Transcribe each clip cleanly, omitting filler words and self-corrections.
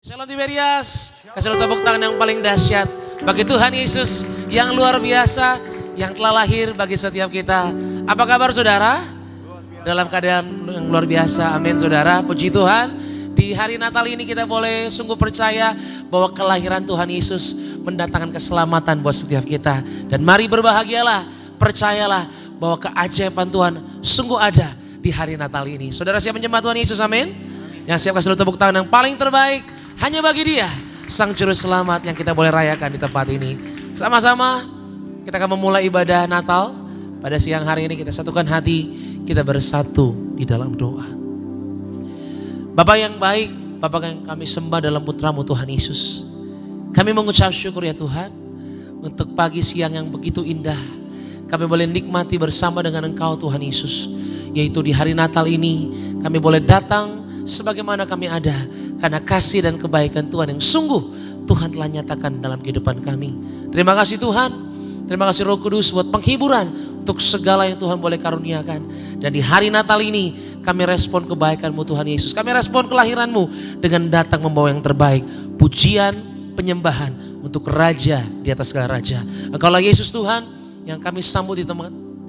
Shalom Tiberias, kasih tepuk tangan yang paling dahsyat bagi Tuhan Yesus yang luar biasa, yang telah lahir bagi setiap kita. Apa kabar saudara? Dalam keadaan yang luar biasa, amin saudara, puji Tuhan. Di hari Natal ini kita boleh sungguh percaya bahwa kelahiran Tuhan Yesus mendatangkan keselamatan buat setiap kita. Dan mari berbahagialah, percayalah bahwa keajaiban Tuhan sungguh ada di hari Natal ini. Saudara siap menyembah Tuhan Yesus, amin? Yang siap kasih tepuk tangan yang paling terbaik hanya bagi Dia, Sang Juru Selamat yang kita boleh rayakan di tempat ini. Sama-sama kita akan memulai ibadah Natal. Pada siang hari ini kita satukan hati, kita bersatu di dalam doa. Bapa yang baik, Bapa yang kami sembah dalam putra-Mu Tuhan Yesus. Kami mengucap syukur ya Tuhan, untuk pagi siang yang begitu indah. Kami boleh nikmati bersama dengan Engkau Tuhan Yesus. Yaitu di hari Natal ini kami boleh datang sebagaimana kami ada. Karena kasih dan kebaikan Tuhan yang sungguh Tuhan telah nyatakan dalam kehidupan kami. Terima kasih Tuhan. Terima kasih Roh Kudus buat penghiburan untuk segala yang Tuhan boleh karuniakan. Dan di hari Natal ini kami respon kebaikan-Mu Tuhan Yesus. Kami respon kelahiran-Mu dengan datang membawa yang terbaik. Pujian, penyembahan untuk Raja di atas segala Raja. Engkaulah Yesus Tuhan yang kami sambut di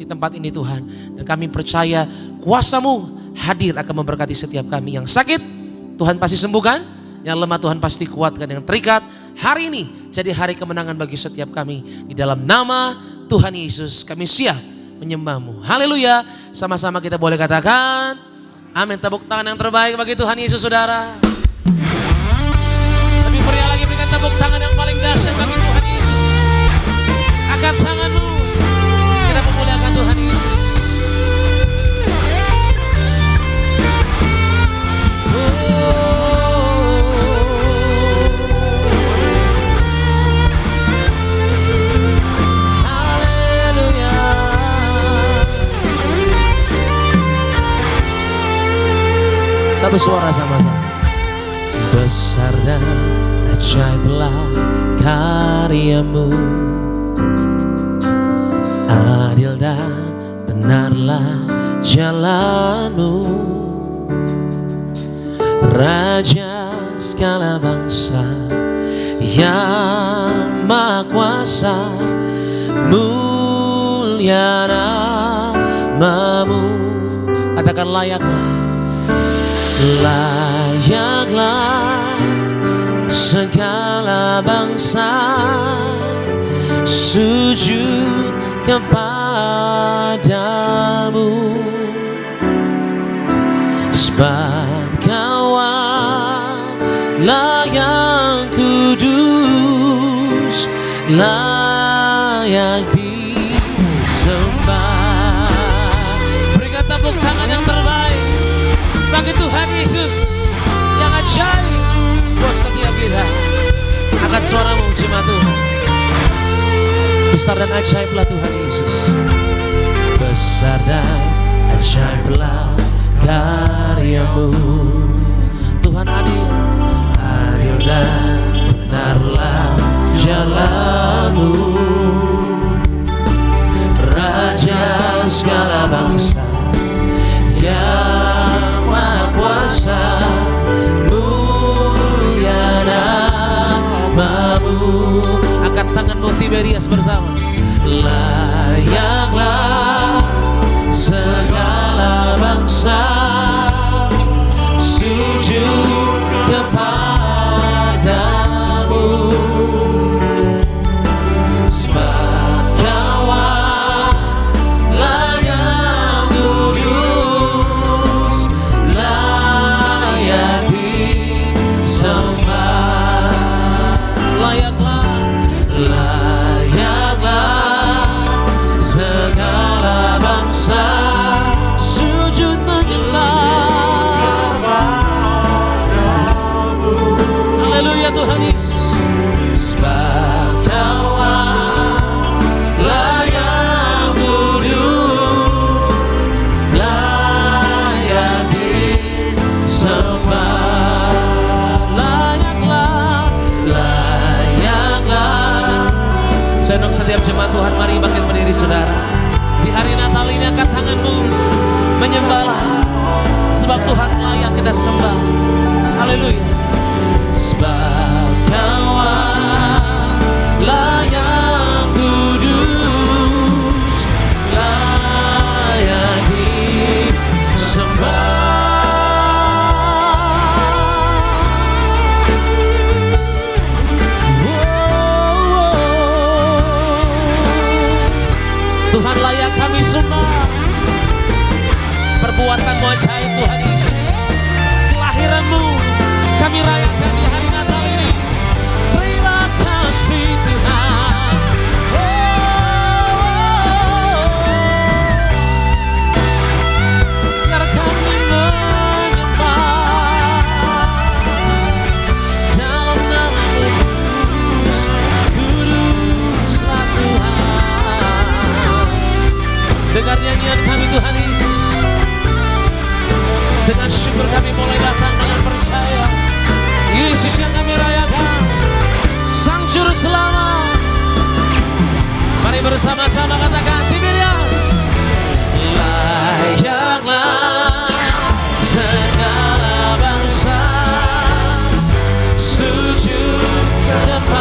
tempat ini Tuhan. Dan kami percaya kuasa-Mu hadir akan memberkati setiap kami. Yang sakit Tuhan pasti sembuhkan, yang lemah Tuhan pasti kuatkan, yang terikat hari ini jadi hari kemenangan bagi setiap kami. Di dalam nama Tuhan Yesus kami siap menyembah-Mu. Haleluya. Sama-sama kita boleh katakan amin. Tepuk tangan yang terbaik bagi Tuhan Yesus saudara. Lebih meriah lagi berikan tepuk tangan yang paling dahsyat bagi Tuhan Yesus. Angkat tanganmu, kita memuliakan Tuhan Yesus. Satu suara sama-sama. Besar dan ajaiblah karya-Mu, adil dan benarlah jalan-Mu, Raja segala bangsa yang Maha Kuasa, mulia nama-Mu. Katakan layaklah, layaklah segala bangsa sujud kepadamu, sebab Kaulah yang kudus, layak disembah. Berikan tepuk tangan yang terbaik bagi Tuhan Yesus yang ajaib buat setiap kita. Angkat suaramu jemaat Tuhan. Besar dan ajaiblah Tuhan Yesus. Besar dan ajaiblah karya-Mu. Tuhan adil, adil dan benarlah jalan-Mu, Raja segala bangsa yang Maha Kuasa, mulia nama-Mu. Angkat tanganmu Tiberias bersama. Layaklah segala bangsa sujud kepadamu, sebab Kaulah yang kudus, layak disembah. Layaklah, layaklah segala bangsa sujud menyembah. Haleluya Tuhan Yesus. Sebab Kaulah yang kudus, layak disembah. Layaklah, layaklah. Saya undang setiap jemaat Tuhan, mari bangkit berdiri saudara. Di hari Natal ini angkat tanganmu, menyembahlah, sebab Tuhan layak kita sembah. Haleluya. Sebab kami sembah. Perbuatanmu ajaib Tuhan Yesus. Kelahiranmu kami rayakan di hari Natal ini. Terima kasih Tuhan. Biar kami menyembah dalam nama-Mu kuduslah Tuhan. Dengar nyanyian kami Tuhan Yesus. Dengan syukur kami mulai datang dengan percaya. Yesus yang kami rayakan, Sang Juru Selamat. Mari bersama-sama katakan Tiberias. Layaklah segala bangsa sujud kepadamu.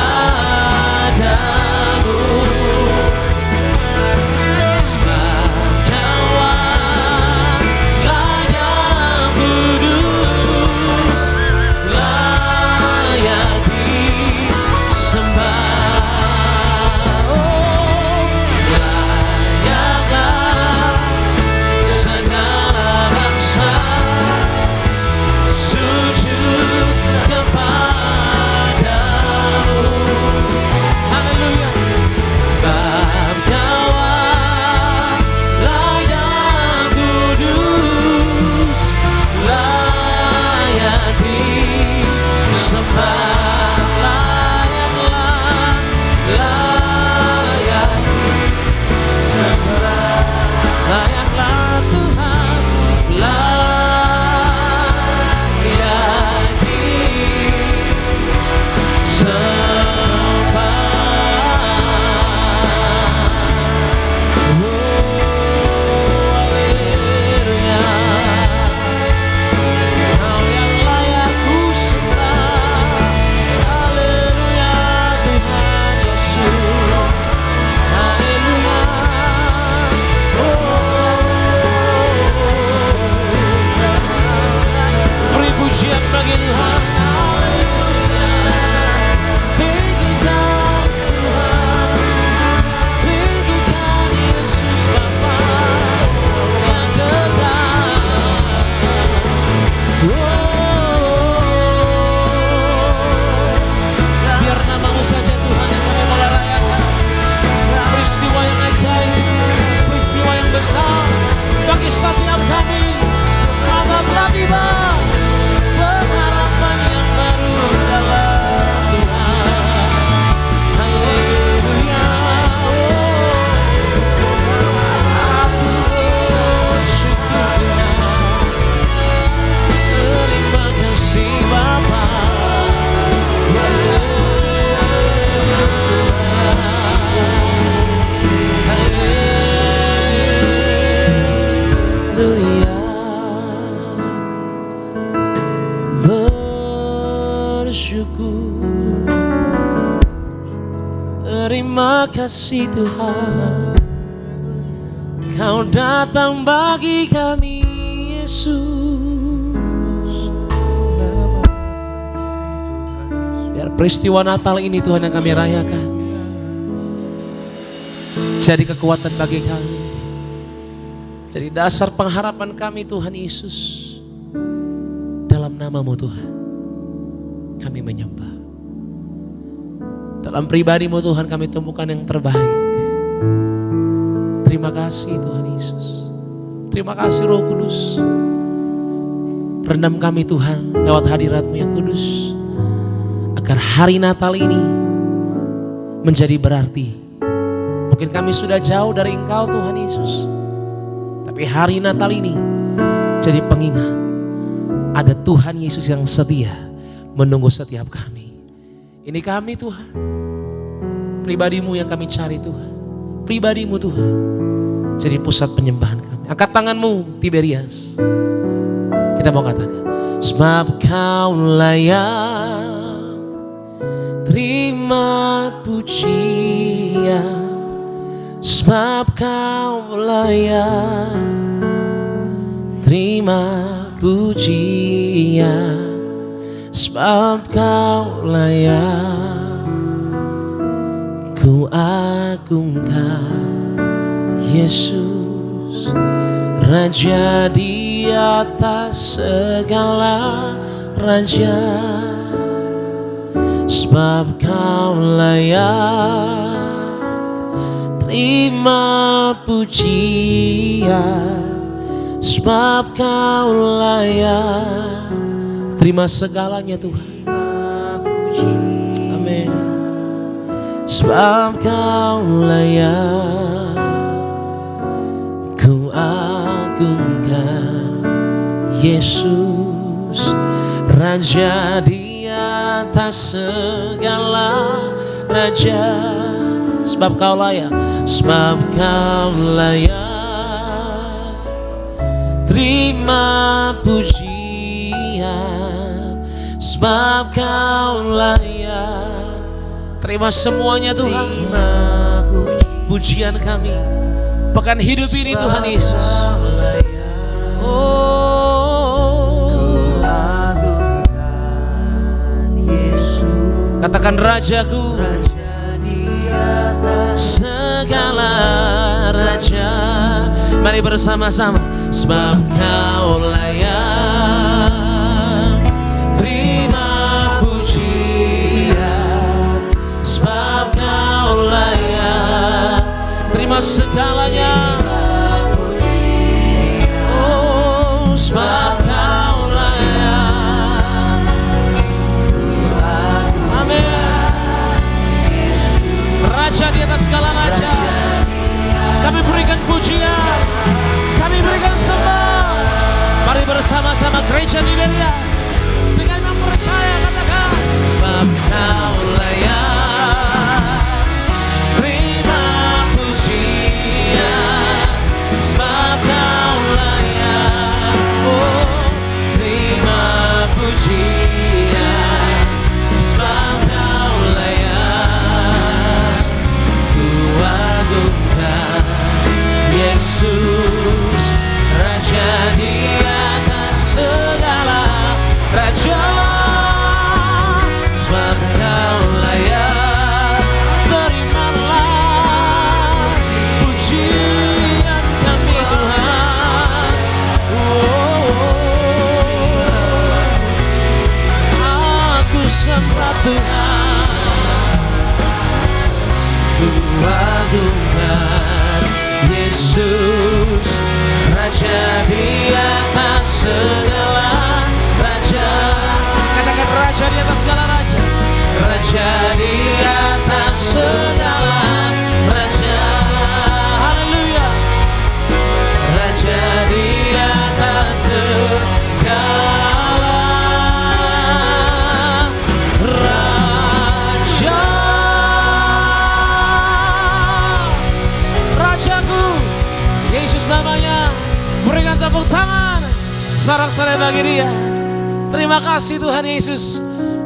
Terima kasih Tuhan, Kau datang bagi kami Yesus. Biar peristiwa Natal ini Tuhan yang kami rayakan jadi kekuatan bagi kami, jadi dasar pengharapan kami Tuhan Yesus. Dalam nama-Mu Tuhan kami menyembah. Dalam pribadi-Mu Tuhan kami temukan yang terbaik. Terima kasih Tuhan Yesus. Terima kasih Roh Kudus. Rendam kami Tuhan lewat hadirat-Mu yang kudus, agar hari Natal ini menjadi berarti. Mungkin kami sudah jauh dari Engkau Tuhan Yesus, tapi hari Natal ini jadi pengingat ada Tuhan Yesus yang setia menunggu setiap kami. Ini kami Tuhan, pribadi-Mu yang kami cari Tuhan. Pribadi-Mu Tuhan jadi pusat penyembahan kami. Angkat tangan-Mu Tiberias. Kita mau katakan, sebab Kau layak terima pujian, sebab Kau layak terima pujian, sebab Kau layak ku agungkan Yesus. Raja di atas segala raja, sebab Kau layak terima pujian, sebab Kau layak terima segalanya Tuhan. Amin. Sebab Kau layak, ku agungkan Yesus, Raja di atas segala raja, sebab Kau layak, sebab Kau layak terima pujian, sebab Kau layak terima semuanya Tuhan. Pujian kami pekan hidup ini Tuhan Yesus. Katakan Rajaku, segala raja. Mari bersama-sama. Sebab Kau layak terima pujian, sebab Kau layak terima segalanya. Oh, sebab Kau layak. Amin. Raja di atas segala raja, kami berikan pujian, kami berikan sembah. Mari bersama-sama gereja Tiberias dengan yang percaya katakan, sebab Kau layak terima pujian, sebab Kau layak, oh terima pujian, sebab Kau layak, ku agungkan Yesus, Raja di atas segala raja, sebab Kau layak, terimalah pujian kami Tuhan. Aku sembah Tuhan, ku agungkan Yesus, Raja di atas segala raja. Katakan Raja di atas segala raja, Raja di atas segala raja. Haleluya. Raja di atas segala raja. Rajaku, Yesus namanya. Berikan tepuk tangan sorak-sorai bagi Dia. Terima kasih Tuhan Yesus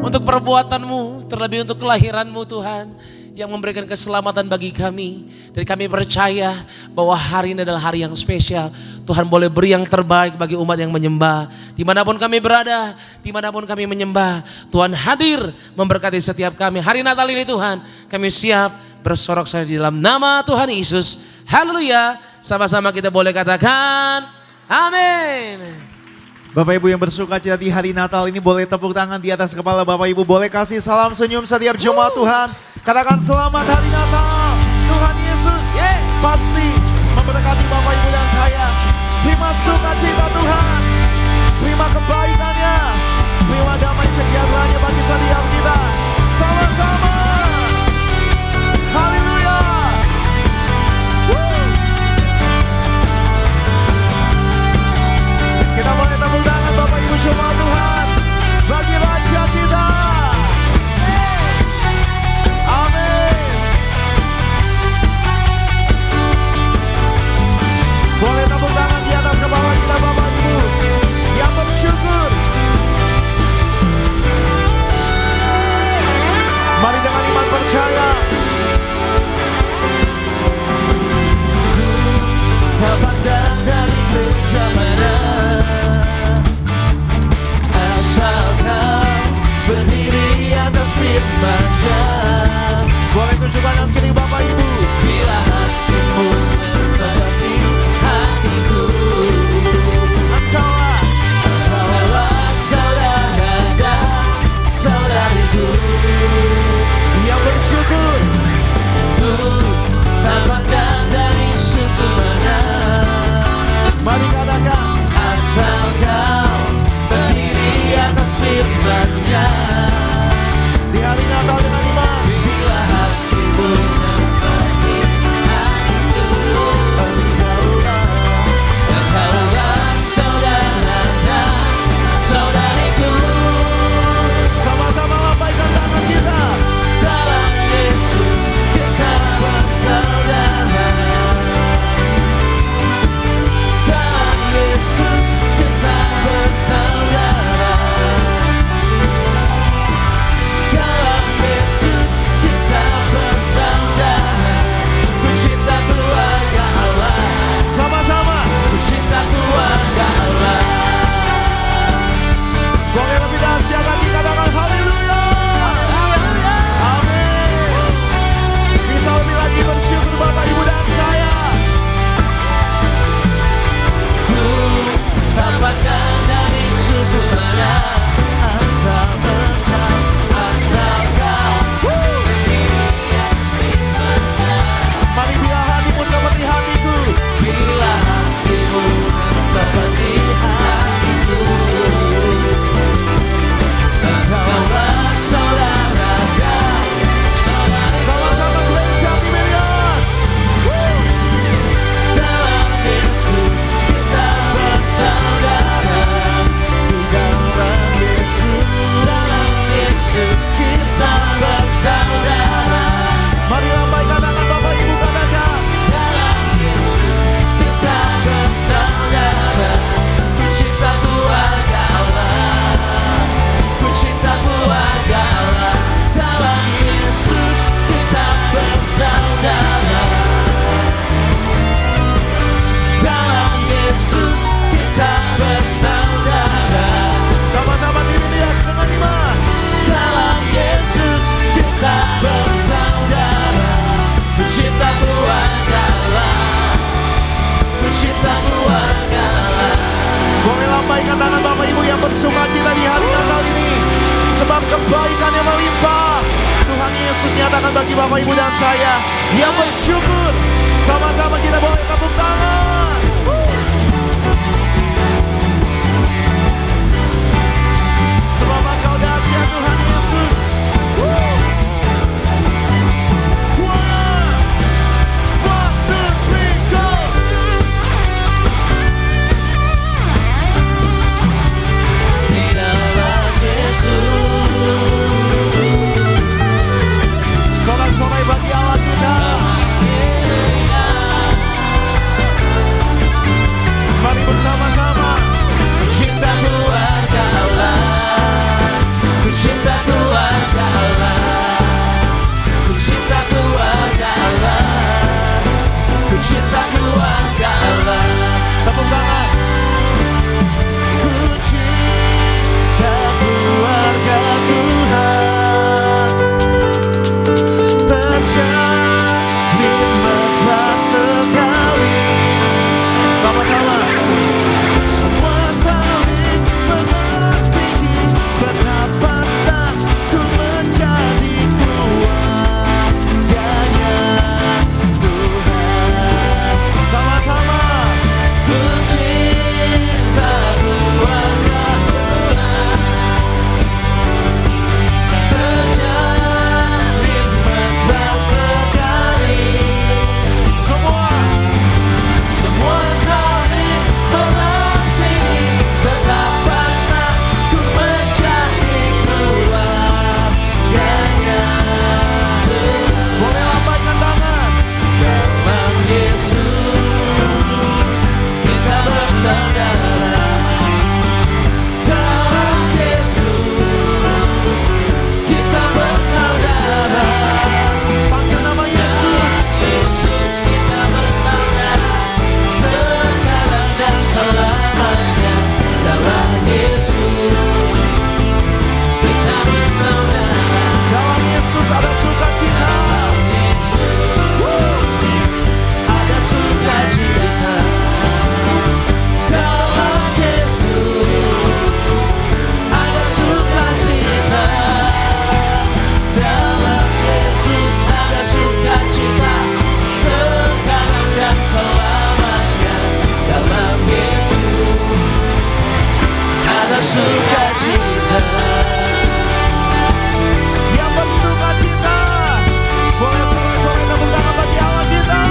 untuk perbuatan-Mu, terlebih untuk kelahiran-Mu Tuhan, yang memberikan keselamatan bagi kami. Dan kami percaya bahwa hari ini adalah hari yang spesial. Tuhan boleh beri yang terbaik bagi umat yang menyembah. Dimanapun kami berada, dimanapun kami menyembah, Tuhan hadir memberkati setiap kami. Hari Natal ini Tuhan, kami siap bersorak-sorai di dalam nama Tuhan Yesus. Haleluya. Sama-sama kita boleh katakan amin. Bapak Ibu yang bersuka cita di hari Natal ini boleh tepuk tangan di atas kepala Bapak Ibu. Boleh kasih salam senyum setiap jemaat Tuhan. Katakan selamat hari Natal. Tuhan Yesus pasti memberkati Bapak Ibu dan saya. Terima sukacita Tuhan. Terima kebaikannya. Terima damai sejahteranya bagi setiap kita. Sama-sama. Haleluya. Kita boleh tepuk tangan Bapak Ibu jemaat Tuhan bagi Raja kita. Amin. Boleh tepuk tangan di atas kepala kita Bapak Ibu yang bersyukur. Mari dengan iman percaya. Tak pandang dari gereja mana, asal kau berdiri atas firman-Nya. Boleh tunjukkan yang kiri Bapak Ibu. Bila hatimu seperti hati bagi Bapak Ibu dan saya yang bersyukur. Sama-sama kita boleh tepuk tangan. Selamat kau dahsyat Tuhan Yesus. One, two, three, go. Di dalam Yesus. Sorak-sorai bagi Allah kita. Mari bersama-sama. Cinta keluarga Allah, ku cinta keluarga Allah, ku cinta keluarga Allah, ku cinta keluarga Allah. Tepuk tangan. Ku cinta keluarga Tuhan, terjalin mesra sekali. Sama-sama. Semua saling mengasihi, betapa senang ku menjadi keluarganya Tuhan. Sama-sama. Ku cinta keluarga Tuhan, terjalin mesra sekali. Semua saling mengasihi, betapa senang ku menjadi keluarganya Tuhan. boleh lambaikan tangan. Dalam Yesus kita bersaudara, dalam Yesus kita bersaudara, Panggil nama Yesus. Yesus kita bersaudara, sekarang dan selamanya. Dalam Yesus kita bersaudara, Dalam Yesus ada sukacita. dalam Yesus ada sukacita. Dalam Yesus ada sukacita. Dalam Yesus ada sukacita, sekarang dan selamanya. Dalam Yesus ada sukacita. Yang bersukacita, boleh sore-sore tepuk tangan bagi Allah kita.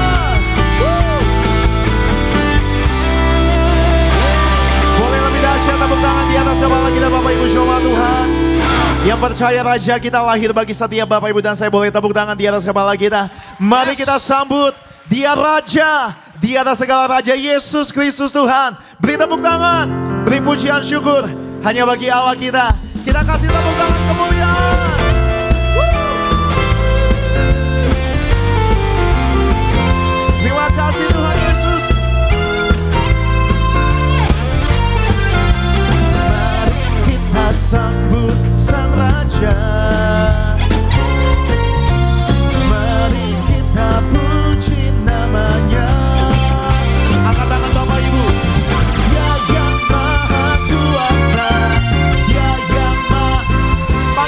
Boleh lebih dahsyat tepuk tangan di atas kepala kita Bapak Ibu jemaat Tuhan. Yang percaya Raja kita lahir bagi setiap Bapak Ibu dan saya, boleh tepuk tangan di atas kepala kita. Mari kita sambut Dia Raja, di atas segala Raja, Yesus Kristus Tuhan. Beri tepuk tangan, beri pujian syukur hanya bagi Allah kita. Kita kasih tepuk tangan kemuliaan. Terima kasih Tuhan Yesus. Mari kita sambut Sang Raja. Mari kita puji namanya. Angkat tangan Bapak Ibu. Dia yang maha kuasa, Dia yang maha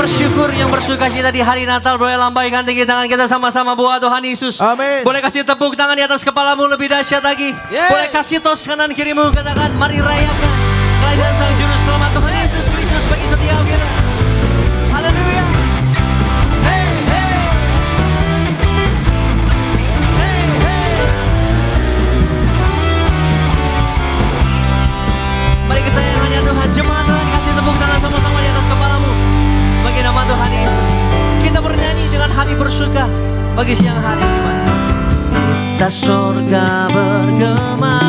bersyukur, yang bersuka cita di hari Natal, boleh lambaikan tinggi tangan kita sama-sama buat Tuhan Yesus. Amin. Boleh kasih tepuk tangan di atas kepalamu lebih dahsyat lagi. Yeay. Boleh kasih tos kanan kirimu, katakan mari rayakan kelahiran Sang Juru Selamat Tuhan Yesus Kristus bagi setiap kita. Haleluya. Hey, hey. Hey, hey. Mari kesayangannya Tuhan, jemaat Tuhan, kasih tepuk tangan sama-sama di atas kepalamu bagi nama Tuhan Yesus. Kita bernyanyi dengan hati bersuka bagi siang hari Tuhan. Tas surga bergema,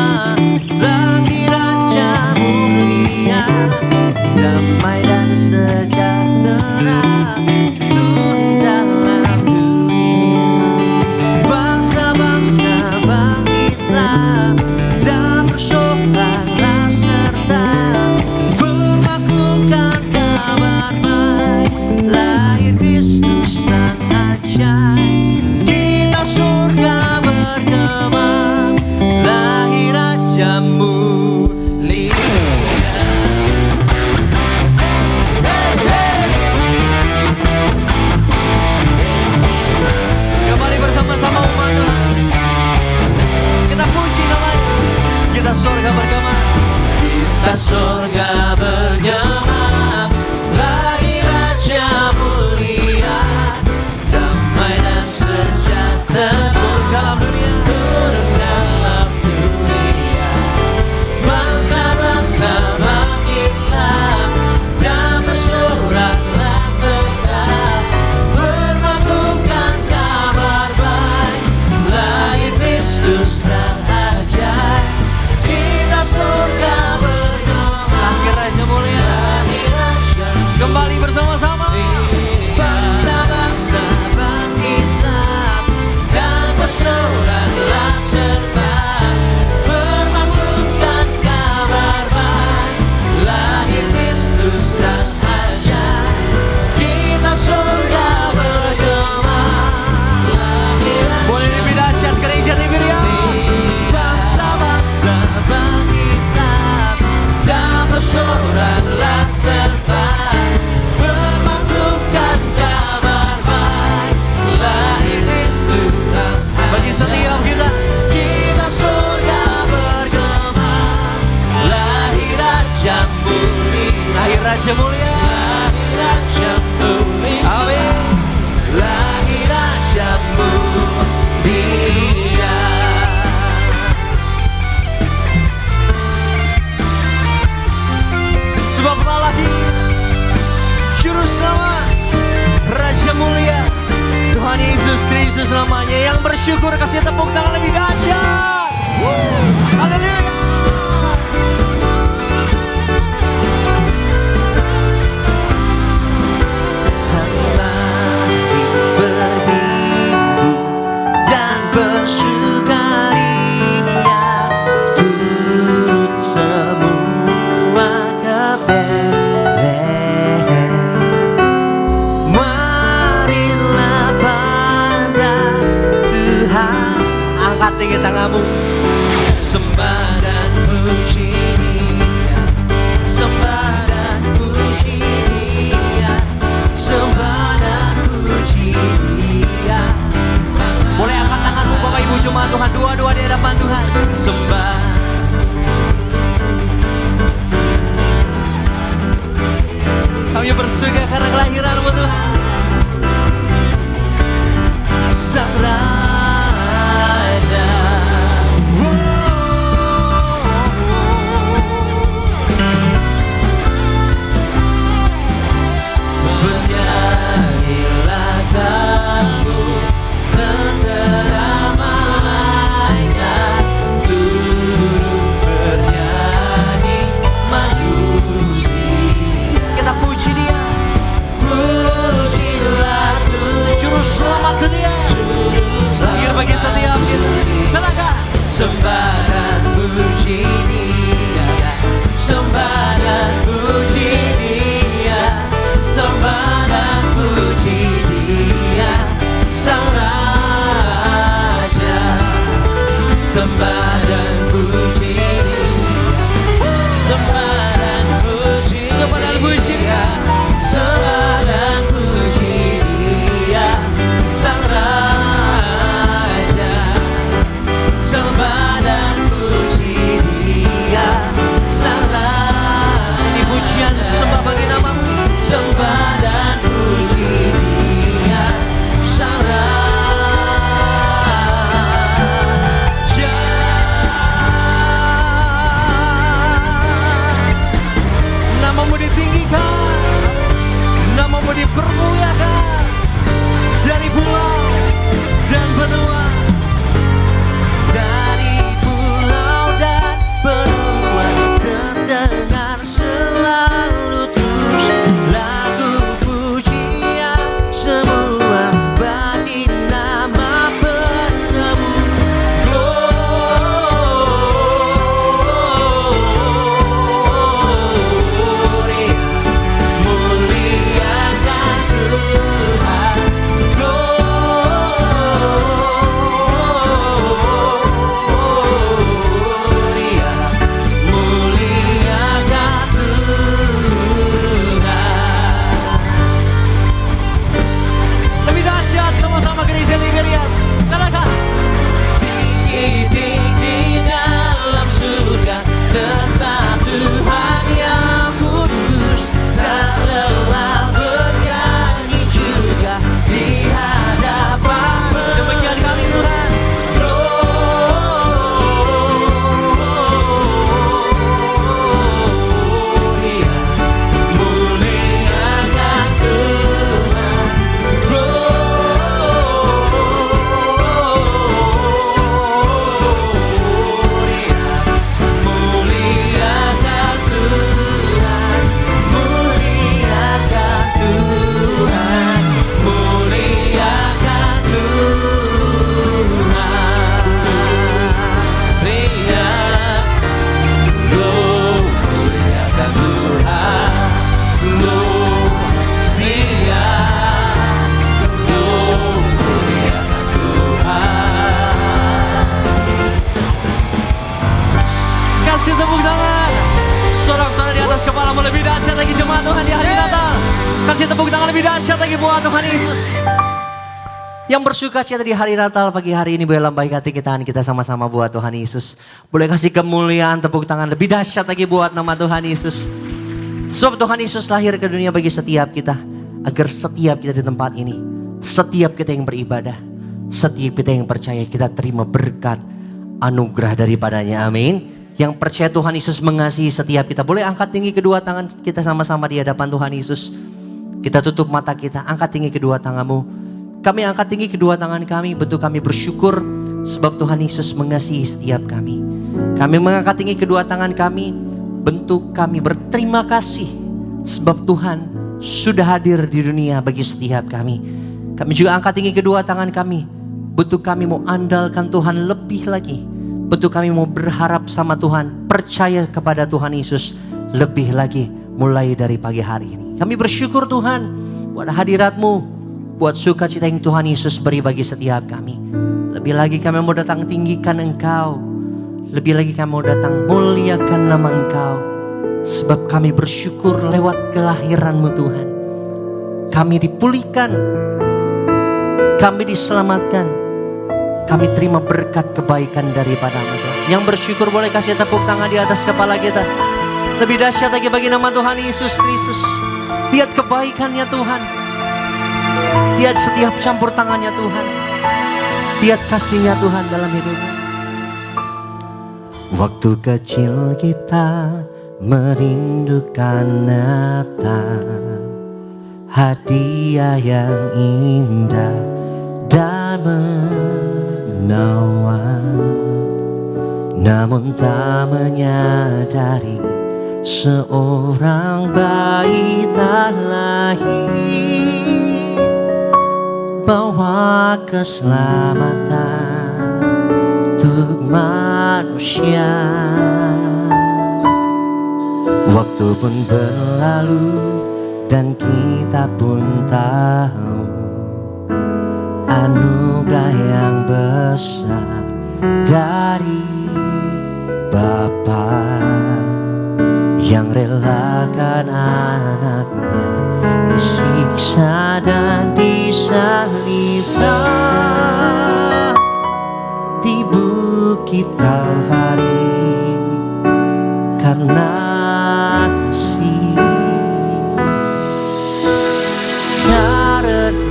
langit raja mulia, damai dan sejahtera turun dalam dunia. Bangsa-bangsa bangkitlah dan bersoraklah serta berlakukan kabar baik, lahir Kristus sang ajaib. Kita surga bergema, lahir Raja mulia. Hey, hey. Kembali bersama-sama umat Tuhan, kita puji namanya. Kita surga bergema, kita surga bergema, lahir Raja mulia, damai dan sejahtera dalam dunia, turun dalam dunia. Bangsa-bangsa bangkitlah dan bersoraklah serta berlakukan kabar baik, lahir Kristus sang ajaib. Kita surga bergema, lahir Raja mulia, lahir Raja kembali bersama-sama. Bangsa-bangsa bangkitlah dan bersoraklah serta berlakukan kabar baik, lahir Kristus sang ajaib. Kita surga bergema, lahir Raja. Boleh lebih dahsyat gereja Tiberia. Bangsa-bangsa bangkitlah dan bersoraklah serta berlakukan kabar baik, lahir Kristus sang ajaib. Bagi setiap kita, kita surga bergema, lahir Raja mulia, lahir Raja mulia, lahir Raja mulia. Amin. Lahir Raja mulia. Sebab telah lahir Juru Selamat, Raja mulia, Tuhan Yesus Kristus namanya. Yang bersyukur kasih tepuk tangan lebih dahsyat. Haleluya. Mari berhibur dan bersukaria, turut semua ke Betlehem. Marilah pada Tuhan, angkat tinggi tanganmu, sembah dan puji Dia, sembah dan puji Dia, sembah dan puji Dia. Boleh angkat tanganmu Bapak Ibu jemaat Tuhan, dua-dua di hadapan Tuhan. Sembah. Kami bersuka karena kelahiran-Mu Tuhan, Sang Raja. Bernyanyilah kamu, tentera malaikat, turut bernyanyi manusia. Kita puji Dia, pujilah Tuhan, Juru Selamat dunia, Juru kepalamu. Lebih dahsyat lagi jemaat Tuhan di hari Natal. Kasih tepuk tangan lebih dahsyat lagi buat Tuhan Yesus. Yang bersuka cita di hari Natal pagi hari ini, boleh lambai hati kita sama-sama buat Tuhan Yesus. Boleh kasih kemuliaan, tepuk tangan lebih dahsyat lagi buat nama Tuhan Yesus. Sebab Tuhan Yesus lahir ke dunia bagi setiap kita, agar setiap kita di tempat ini, setiap kita yang beribadah, setiap kita yang percaya, kita terima berkat anugerah daripadanya. Amin. Yang percaya Tuhan Yesus mengasihi setiap kita, boleh angkat tinggi kedua tangan kita sama-sama di hadapan Tuhan Yesus. Kita tutup mata kita, angkat tinggi kedua tanganmu. Kami angkat tinggi kedua tangan kami, bentuk kami bersyukur sebab Tuhan Yesus mengasihi setiap kami. Kami mengangkat tinggi kedua tangan kami, bentuk kami berterima kasih sebab Tuhan sudah hadir di dunia bagi setiap kami. Kami juga angkat tinggi kedua tangan kami, bentuk kami mau andalkan Tuhan lebih lagi. Bentuk kami mau berharap sama Tuhan, percaya kepada Tuhan Yesus lebih lagi mulai dari pagi hari ini. Kami bersyukur Tuhan buat hadirat-Mu, buat sukacita yang Tuhan Yesus beri bagi setiap kami. Lebih lagi kami mau datang tinggikan Engkau. Lebih lagi kami mau datang muliakan nama Engkau. Sebab kami bersyukur lewat kelahiran-Mu Tuhan. Kami dipulihkan. Kami diselamatkan. Kami terima berkat kebaikan daripada-Mu Tuhan. Yang bersyukur boleh kasih tepuk tangan di atas kepala kita. Lebih dahsyat lagi bagi nama Tuhan Yesus Kristus. Lihat kebaikannya Tuhan. Lihat setiap campur tangannya Tuhan. Lihat kasihnya Tuhan dalam hidupnya. Waktu kecil kita merindukan Natal, hadiah yang indah dan menawan. Namun tak menyadari seorang bayi tak lahir bawa keselamatan untuk manusia. Waktu pun berlalu dan kita pun tahu anugerah yang besar dari Bapa yang relakan anaknya disiksa dan disalibkan di bukit Kalvari karena kasih. Karena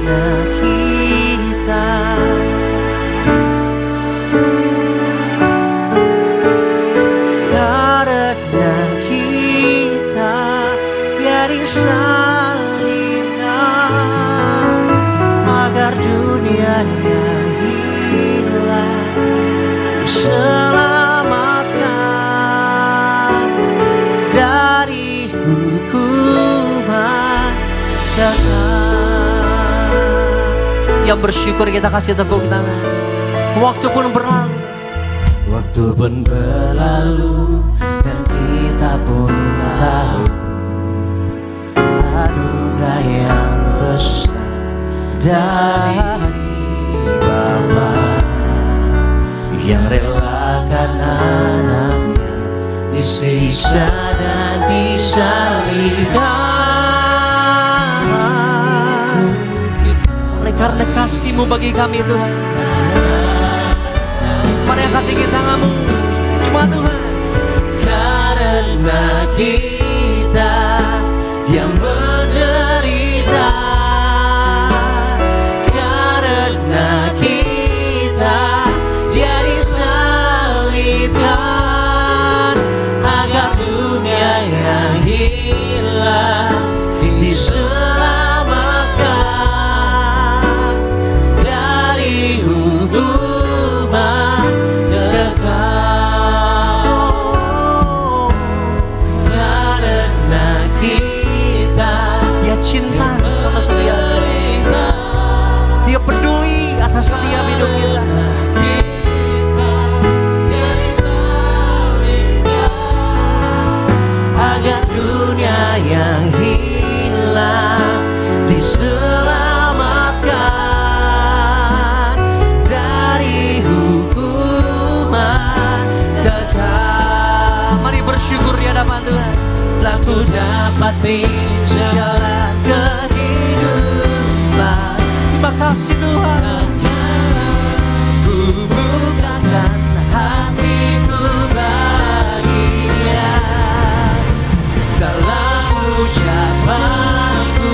kita disalibkan agar dunia yang hilang diselamatkan dari hukuman kekal. Yang bersyukur kita kasih tepuk tangan. Waktu pun berlalu, waktu pun berlalu dan kita pun tahu anugerah yang besar dari Bapa yang relakan anaknya disiksa dan disalibkan oleh karena kasih-Mu bagi kami Tuhan. Mari angkat tinggi tanganmu, cuma Tuhan. Karena kita yang menderita, karena kita Dia disalibkan agar dunia yang hilang diselamatkan dari hukuman kekal. Karena kita cinta sama setiap, Dia peduli atas setiap hidup kita. Agar dunia yang hilang diselamatkan dari hukuman kekal. Mari bersyukur di hadapan Tuhan. telah ku dapati jalan kehidupan. Terima kasih Tuhan. Ku bukakan hatiku bagi Dia, dalam ucapanku,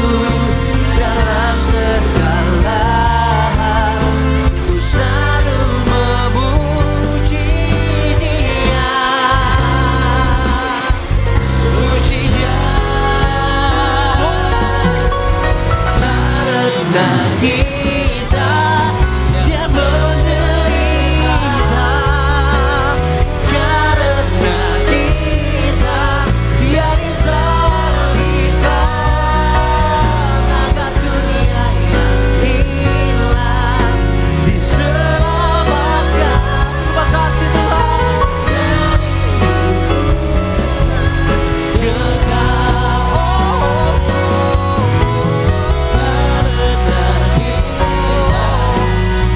dalam segala hal, ku selalu memuji Dia. Puji Dia, karena kita Dia menderita, karena kita Dia disalibkan, agar dunia yang hilang diselamatkan. Terima kasih Tuhan.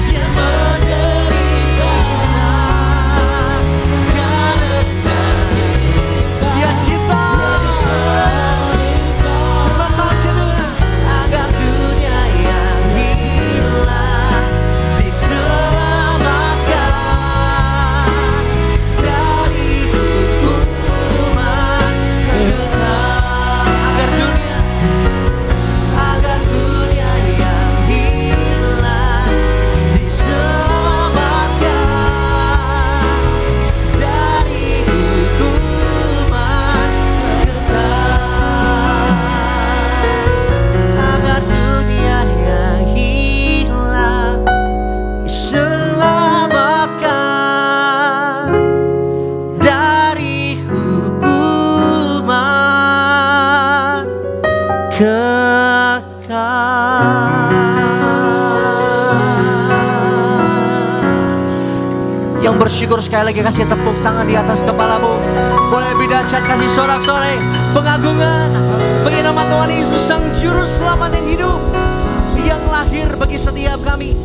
Dia menderita, karena Dia cinta. Terima kasih Tuhan, agar dunia yang hilang diselamatkan dari hukuman kekal. Agar dunia yang hilang diselamatkan dari hukuman kekal. Agar dunia yang hilang diselamatkan dari hukuman kekal. Yang bersyukur sekali lagi kasih tepuk tangan di atas kepalamu. Boleh lebih dahsyat kasih sorak-sorai pengagungan bagi nama Tuhan Yesus Sang Juru Selamat yang hidup, yang lahir bagi setiap kami.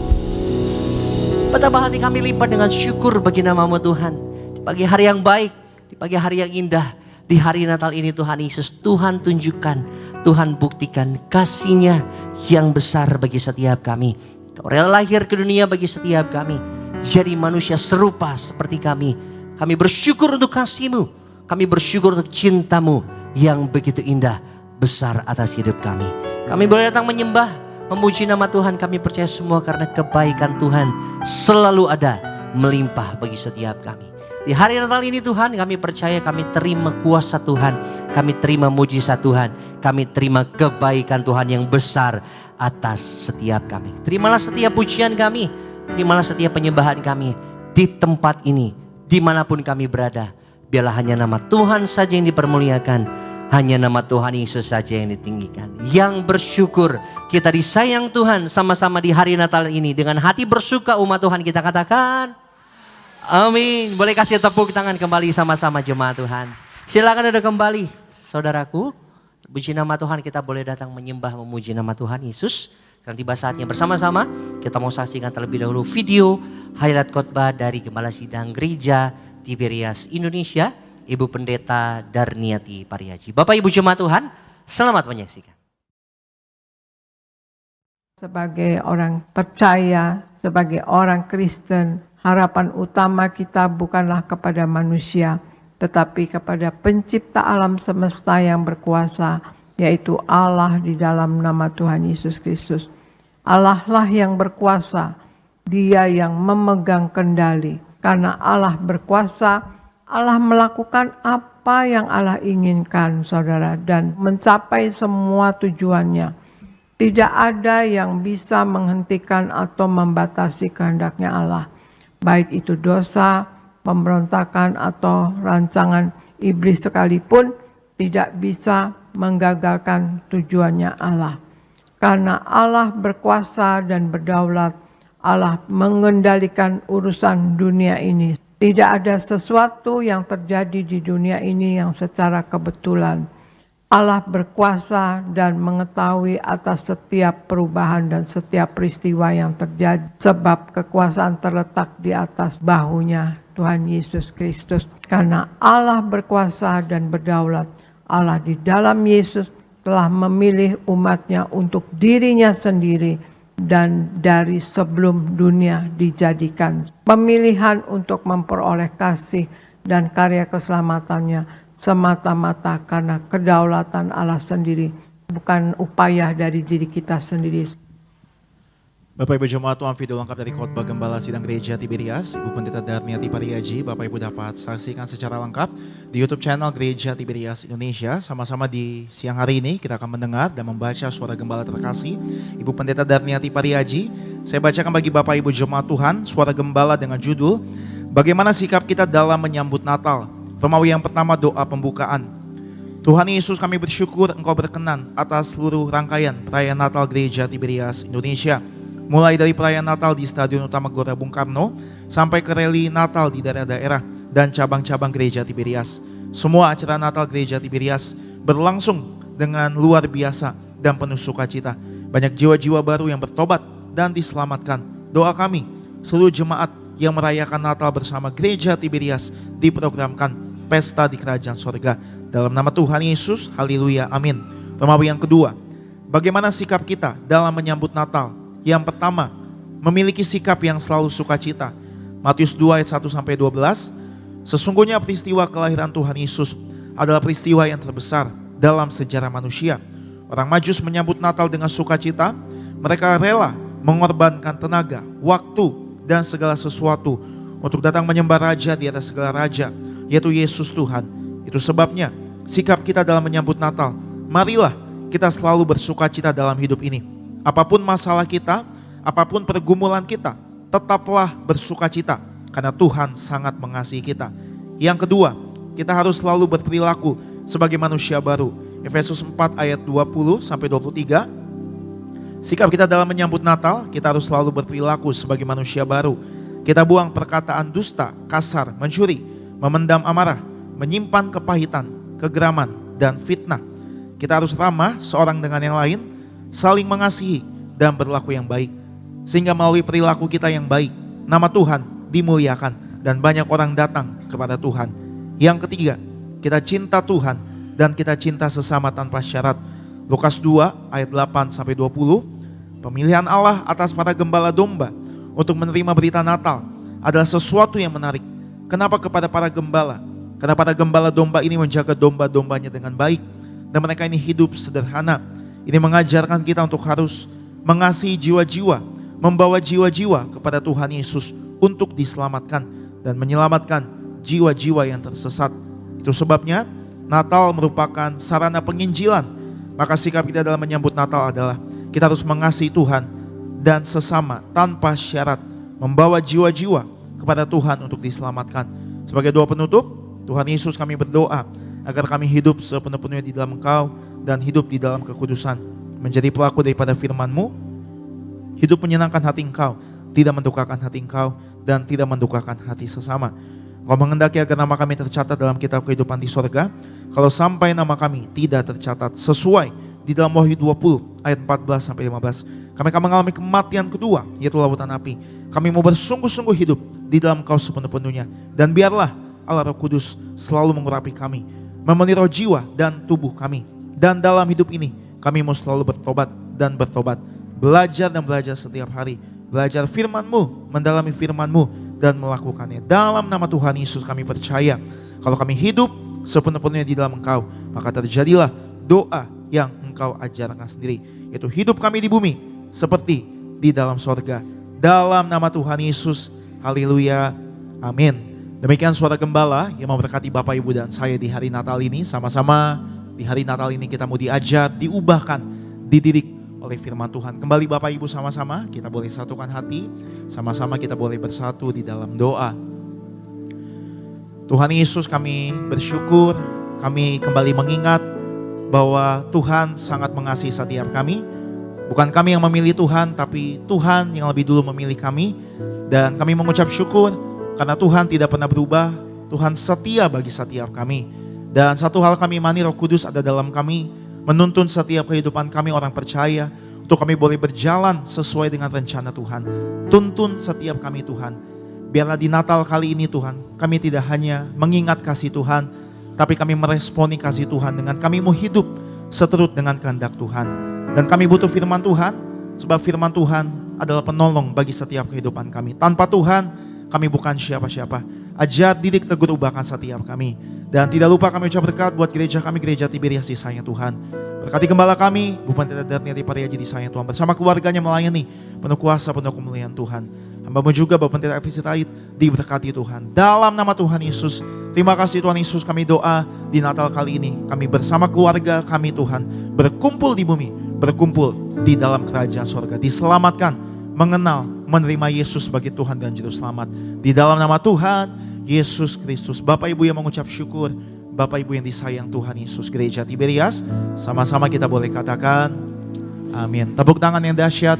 Betapa hati kami lipat dengan syukur bagi nama-Mu Tuhan. Di pagi hari yang baik, di pagi hari yang indah, di hari Natal ini Tuhan Yesus, Tuhan tunjukkan, Tuhan buktikan kasih-Nya yang besar bagi setiap kami. Kau rela lahir ke dunia bagi setiap kami, jadi manusia serupa seperti kami. Kami bersyukur untuk kasih-Mu, kami bersyukur untuk cinta-Mu yang begitu indah, besar atas hidup kami. Kami boleh datang menyembah, memuji nama Tuhan. Kami percaya semua karena kebaikan Tuhan selalu ada, melimpah bagi setiap kami. Di hari Natal ini Tuhan, kami percaya kami terima kuasa Tuhan, kami terima mujizat Tuhan, kami terima kebaikan Tuhan yang besar atas setiap kami. Terimalah setiap pujian kami, terimalah setiap penyembahan kami di tempat ini, dimanapun kami berada. Biarlah hanya nama Tuhan saja yang dipermuliakan, hanya nama Tuhan Yesus saja yang ditinggikan. Yang bersyukur kita disayang Tuhan sama-sama di hari Natal ini. Dengan hati bersuka umat Tuhan kita katakan amin. Boleh kasih tepuk tangan kembali sama-sama jemaat Tuhan. Silakan duduk kembali saudaraku. Puji nama Tuhan, kita boleh datang menyembah memuji nama Tuhan Yesus. Sekarang tiba saatnya bersama-sama kita mau saksikan terlebih dahulu video highlight khotbah dari Gembala Sidang Gereja Tiberias Indonesia, Ibu Pendeta Darniati Pariaji. Bapak Ibu jemaat Tuhan, selamat menyaksikan. Sebagai orang percaya, sebagai orang Kristen, harapan utama kita bukanlah kepada manusia, tetapi kepada pencipta alam semesta yang berkuasa, yaitu Allah di dalam nama Tuhan Yesus Kristus. Allah lah yang berkuasa, Dia yang memegang kendali. Karena Allah berkuasa, Allah melakukan apa yang Allah inginkan, saudara, dan mencapai semua tujuannya. Tidak ada yang bisa menghentikan atau membatasi kehendaknya Allah. Baik itu dosa, pemberontakan, atau rancangan iblis sekalipun tidak bisa menggagalkan tujuannya Allah. Karena Allah berkuasa dan berdaulat, Allah mengendalikan urusan dunia ini. Tidak ada sesuatu yang terjadi di dunia ini yang secara kebetulan. Allah berkuasa dan mengetahui atas setiap perubahan dan setiap peristiwa yang terjadi. Sebab kekuasaan terletak di atas bahunya Tuhan Yesus Kristus. Karena Allah berkuasa dan berdaulat, Allah di dalam Yesus telah memilih umatnya untuk dirinya sendiri dan dari sebelum dunia dijadikan. Pemilihan untuk memperoleh kasih dan karya keselamatannya semata-mata karena kedaulatan Allah sendiri, bukan upaya dari diri kita sendiri. Bapak Ibu Jemaat Tuhan, video lengkap dari khotbah Gembala Sidang Gereja Tiberias, Ibu Pendeta Darmiati Pariaji, Bapak Ibu dapat saksikan secara lengkap di YouTube channel Gereja Tiberias Indonesia. Sama-sama di siang hari ini kita akan mendengar dan membaca suara Gembala terkasih Ibu Pendeta Darmiati Pariaji. Saya bacakan bagi Bapak Ibu Jemaat Tuhan suara Gembala dengan judul Bagaimana Sikap Kita Dalam Menyambut Natal. Romawi yang pertama, doa pembukaan. Tuhan Yesus, kami bersyukur Engkau berkenan atas seluruh rangkaian perayaan Natal Gereja Tiberias Indonesia. Mulai dari perayaan Natal di Stadion Utama Gelora Bung Karno sampai ke rally Natal di daerah-daerah dan cabang-cabang Gereja Tiberias. Semua acara Natal Gereja Tiberias berlangsung dengan luar biasa dan penuh sukacita. Banyak jiwa-jiwa baru yang bertobat dan diselamatkan. Doa kami, seluruh jemaat yang merayakan Natal bersama Gereja Tiberias diprogramkan pesta di Kerajaan Sorga. Dalam nama Tuhan Yesus, haleluya, amin. Romawi yang kedua, bagaimana sikap kita dalam menyambut Natal? Yang pertama, memiliki sikap yang selalu sukacita. Matius 2 ayat 1-12, sesungguhnya peristiwa kelahiran Tuhan Yesus adalah peristiwa yang terbesar dalam sejarah manusia. Orang Majus menyambut Natal dengan sukacita, mereka rela mengorbankan tenaga, waktu, dan segala sesuatu untuk datang menyembah Raja di atas segala Raja, yaitu Yesus Tuhan. Itu sebabnya sikap kita dalam menyambut Natal, marilah kita selalu bersukacita dalam hidup ini. Apapun masalah kita, apapun pergumulan kita, tetaplah bersukacita karena Tuhan sangat mengasihi kita. Yang kedua, kita harus selalu berperilaku sebagai manusia baru. Efesus 4 ayat 20-23. Sikap kita dalam menyambut Natal, kita harus selalu berperilaku sebagai manusia baru. Kita buang perkataan dusta, kasar, mencuri, memendam amarah, menyimpan kepahitan, kegeraman, dan fitnah. Kita harus ramah seorang dengan yang lain, saling mengasihi dan berlaku yang baik. Sehingga melalui perilaku kita yang baik, nama Tuhan dimuliakan dan banyak orang datang kepada Tuhan. Yang ketiga, kita cinta Tuhan dan kita cinta sesama tanpa syarat. Lukas 2 ayat 8-20, pemilihan Allah atas para gembala domba untuk menerima berita Natal adalah sesuatu yang menarik. Kenapa kepada para gembala? Karena para gembala domba ini menjaga domba-dombanya dengan baik dan mereka ini hidup sederhana. Ini mengajarkan kita untuk harus mengasihi jiwa-jiwa, membawa jiwa-jiwa kepada Tuhan Yesus untuk diselamatkan dan menyelamatkan jiwa-jiwa yang tersesat. Itu sebabnya Natal merupakan sarana penginjilan. Maka sikap kita dalam menyambut Natal adalah kita harus mengasihi Tuhan dan sesama tanpa syarat, membawa jiwa-jiwa kepada Tuhan untuk diselamatkan. Sebagai doa penutup, Tuhan Yesus, kami berdoa agar kami hidup sepenuh-penuhnya di dalam Engkau dan hidup di dalam kekudusan, menjadi pelaku daripada firman-Mu, hidup menyenangkan hati Engkau, tidak mendukakan hati Engkau, dan tidak mendukakan hati sesama. Engkau menghendaki agar nama kami tercatat dalam kitab kehidupan di sorga. Kalau sampai nama kami tidak tercatat sesuai di dalam Wahyu 20 ayat 14-15, kami akan mengalami kematian kedua, yaitu lautan api. Kami mau bersungguh-sungguh hidup di dalam Engkau sepenuh-penuhnya, dan biarlah Allah Roh Kudus selalu mengurapi kami, memenuhi roh, jiwa, dan tubuh kami. Dan dalam hidup ini kami mau selalu bertobat dan bertobat, belajar dan belajar setiap hari, belajar firman-Mu, mendalami firman-Mu, dan melakukannya. Dalam nama Tuhan Yesus kami percaya, kalau kami hidup sepenuh-penuhnya di dalam Engkau, maka terjadilah doa yang Engkau ajarkan sendiri, yaitu hidup kami di bumi seperti di dalam sorga. Dalam nama Tuhan Yesus, haleluya, amin. Demikian suara gembala yang memberkati Bapak Ibu dan saya di hari Natal ini. Sama-sama di hari Natal ini kita mau diajar, diubahkan, dididik oleh firman Tuhan. Kembali Bapak Ibu sama-sama kita boleh satukan hati, sama-sama kita boleh bersatu di dalam doa. Tuhan Yesus, kami bersyukur, kami kembali mengingat bahwa Tuhan sangat mengasihi setiap kami. Bukan kami yang memilih Tuhan, tapi Tuhan yang lebih dulu memilih kami. Dan kami mengucap syukur karena Tuhan tidak pernah berubah, Tuhan setia bagi setiap kami. Dan satu hal kami imani, Roh Kudus ada dalam kami, menuntun setiap kehidupan kami orang percaya, untuk kami boleh berjalan sesuai dengan rencana Tuhan. Tuntun setiap kami Tuhan. Biarlah di Natal kali ini Tuhan, kami tidak hanya mengingat kasih Tuhan, tapi kami meresponi kasih Tuhan dengan kami mau hidup seturut dengan kehendak Tuhan. Dan kami butuh firman Tuhan, sebab firman Tuhan adalah penolong bagi setiap kehidupan kami. Tanpa Tuhan, kami bukan siapa-siapa. Ajar, didik, tegur, ubahkan setiap kami. Dan tidak lupa kami ucap berkat buat gereja kami, Gereja Tiberias disayang Tuhan. Berkati gembala kami, Bu Pendeta Darniati Pariaji disayang Tuhan. Bersama keluarganya melayani, penuh kuasa, penuh kemuliaan Tuhan. Hamba-Mu juga Bapak Pendeta Elvi Sirait diberkati Tuhan. Dalam nama Tuhan Yesus, terima kasih Tuhan Yesus, kami doa di Natal kali ini. Kami bersama keluarga kami Tuhan, berkumpul di bumi, berkumpul di dalam kerajaan sorga. Diselamatkan, mengenal, menerima Yesus sebagai Tuhan dan Juru Selamat. Di dalam nama Tuhan Yesus Kristus. Bapak Ibu yang mengucap syukur, Bapak Ibu yang disayang Tuhan Yesus, Gereja Tiberias, sama-sama kita boleh katakan amin. Tepuk tangan yang dahsyat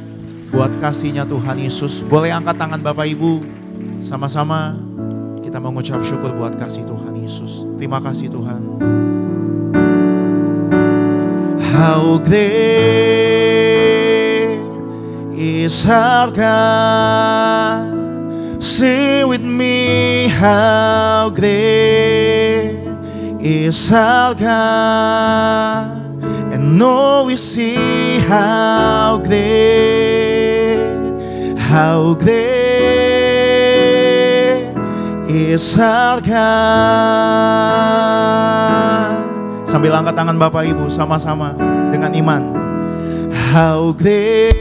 buat kasihnya Tuhan Yesus. Boleh angkat tangan Bapak Ibu, sama-sama kita mengucap syukur buat kasih Tuhan Yesus. Terima kasih Tuhan. How great is our God. Sing with me, how great is our God. And know we see how great is our God. Sambil angkat tangan Bapak Ibu sama-sama dengan iman. How great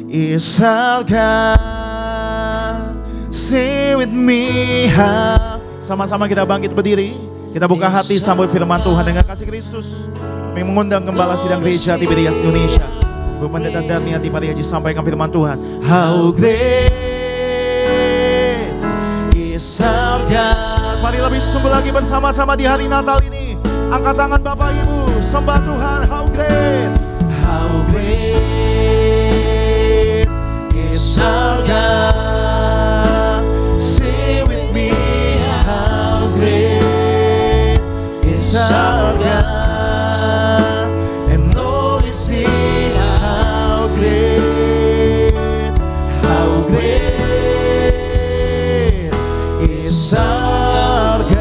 is our God. Sing with me, how. Sama-sama kita bangkit berdiri. Kita buka hati sambut firman Tuhan dengan kasih Kristus. Kami mengundang Gembala Sidang Gereja Tiberias Indonesia, Bu Pendeta Darniati Pariaji, sampaikan firman Tuhan. How great is our God. Mari lebih sungguh lagi bersama-sama di hari Natal ini. Angkat tangan Bapak Ibu, sembah Tuhan. How great is our God. Sing with me, how great is our God. And know we see how great is our God.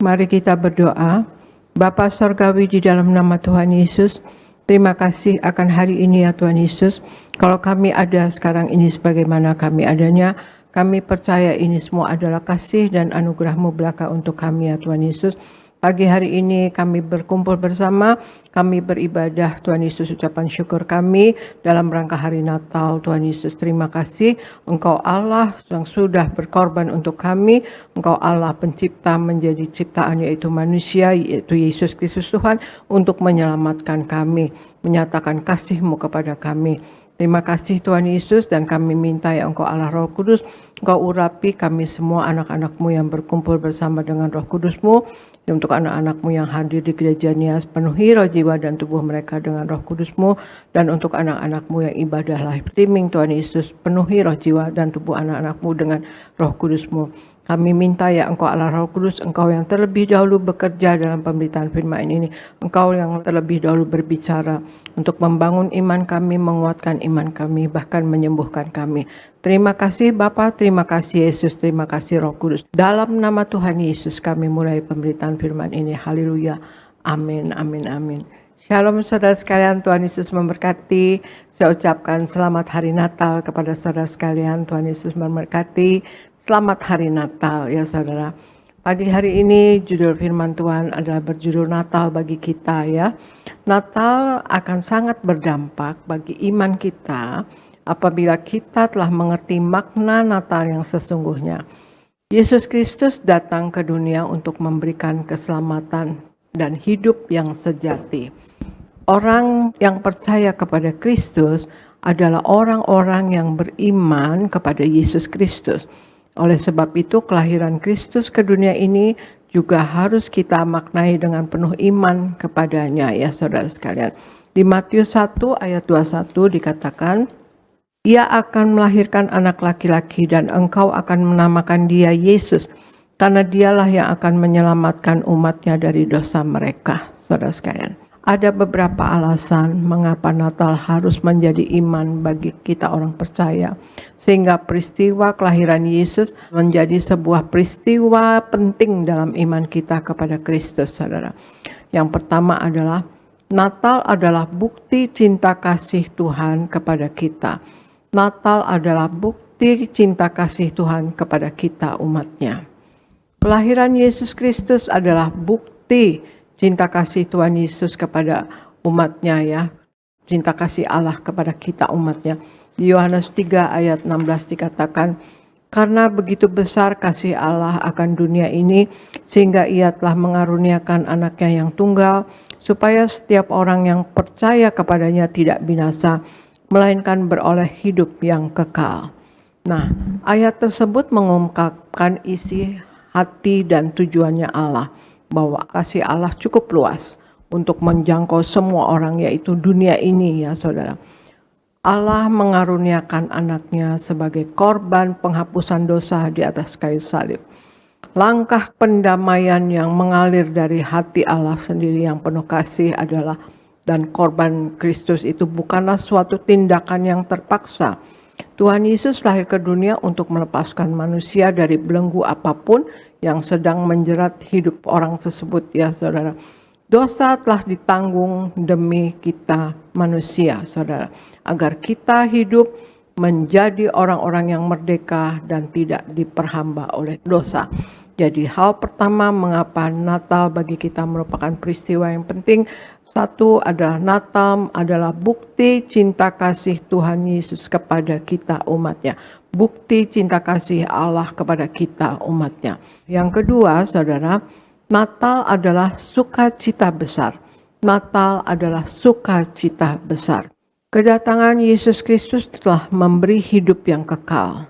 Mari kita berdoa. Bapa Sorgawi, di dalam nama Tuhan Yesus, terima kasih akan hari ini ya Tuhan Yesus. Kalau kami ada sekarang ini sebagaimana kami adanya, kami percaya ini semua adalah kasih dan anugerah-Mu belaka untuk kami ya Tuhan Yesus. Pagi hari ini kami berkumpul bersama, kami beribadah Tuhan Yesus, ucapan syukur kami dalam rangka hari Natal. Tuhan Yesus, terima kasih Engkau Allah yang sudah berkorban untuk kami. Engkau Allah pencipta menjadi ciptaan yaitu manusia, yaitu Yesus Kristus Tuhan, untuk menyelamatkan kami, menyatakan kasih-Mu kepada kami. Terima kasih Tuhan Yesus, dan kami minta ya Engkau Allah Roh Kudus, Engkau urapi kami semua anak-anak-Mu yang berkumpul bersama dengan Roh Kudus-Mu. Untuk anak-anak-Mu yang hadir di gereja Nias, penuhi roh, jiwa, dan tubuh mereka dengan Roh Kudus-Mu. Dan untuk anak-anak-Mu yang ibadah live streaming, Tuhan Yesus, penuhi roh, jiwa, dan tubuh anak-anak-Mu dengan Roh Kudus-Mu. Kami minta ya Engkau Allah Roh Kudus, Engkau yang terlebih dahulu bekerja dalam pemberitaan firman ini. Engkau yang terlebih dahulu berbicara untuk membangun iman kami, menguatkan iman kami, bahkan menyembuhkan kami. Terima kasih Bapa, terima kasih Yesus, terima kasih Roh Kudus. Dalam nama Tuhan Yesus kami mulai pemberitaan firman ini. Haleluya. Amin, amin, amin. Shalom saudara sekalian, Tuhan Yesus memberkati. Saya ucapkan selamat hari Natal kepada saudara sekalian. Tuhan Yesus memberkati. Selamat hari Natal ya saudara. Pagi hari ini judul firman Tuhan adalah berjudul Natal bagi kita ya. Natal akan sangat berdampak bagi iman kita apabila kita telah mengerti makna Natal yang sesungguhnya. Yesus Kristus datang ke dunia untuk memberikan keselamatan dan hidup yang sejati. Orang yang percaya kepada Kristus adalah orang-orang yang beriman kepada Yesus Kristus. Oleh sebab itu, kelahiran Kristus ke dunia ini juga harus kita maknai dengan penuh iman kepadanya ya saudara sekalian. Di Matius 1 ayat 21 dikatakan, Ia akan melahirkan anak laki-laki dan engkau akan menamakan dia Yesus, karena dialah yang akan menyelamatkan umatnya dari dosa mereka. Saudara sekalian, Ada beberapa alasan mengapa Natal harus menjadi iman bagi kita orang percaya. Sehingga peristiwa kelahiran Yesus menjadi sebuah peristiwa penting dalam iman kita kepada Kristus, saudara. Yang pertama adalah Natal adalah bukti cinta kasih Tuhan kepada kita. Natal adalah bukti cinta kasih Tuhan kepada kita umatnya. Kelahiran Yesus Kristus adalah bukti cinta kasih Tuhan Yesus kepada umatnya ya. Cinta kasih Allah kepada kita umatnya. Di Yohanes 3 ayat 16 dikatakan, karena begitu besar kasih Allah akan dunia ini, sehingga ia telah mengaruniakan anaknya yang tunggal, supaya setiap orang yang percaya kepadanya tidak binasa, melainkan beroleh hidup yang kekal. Nah, ayat tersebut mengungkapkan isi hati dan tujuannya Allah, bahwa kasih Allah cukup luas untuk menjangkau semua orang, yaitu dunia ini ya saudara. Allah mengaruniakan anaknya sebagai korban penghapusan dosa di atas kayu salib. Langkah pendamaian yang mengalir dari hati Allah sendiri yang penuh kasih adalah, dan korban Kristus itu bukanlah suatu tindakan yang terpaksa. Tuhan Yesus lahir ke dunia untuk melepaskan manusia dari belenggu apapun yang sedang menjerat hidup orang tersebut ya saudara. Dosa telah ditanggung demi kita manusia saudara, agar kita hidup menjadi orang-orang yang merdeka dan tidak diperhamba oleh dosa. Jadi hal pertama mengapa Natal bagi kita merupakan peristiwa yang penting, satu adalah Natal adalah bukti cinta kasih Tuhan Yesus kepada kita umatnya. Bukti cinta kasih Allah kepada kita umatnya. Yang kedua saudara, Natal adalah sukacita besar. Natal adalah sukacita besar. Kedatangan Yesus Kristus telah memberi hidup yang kekal.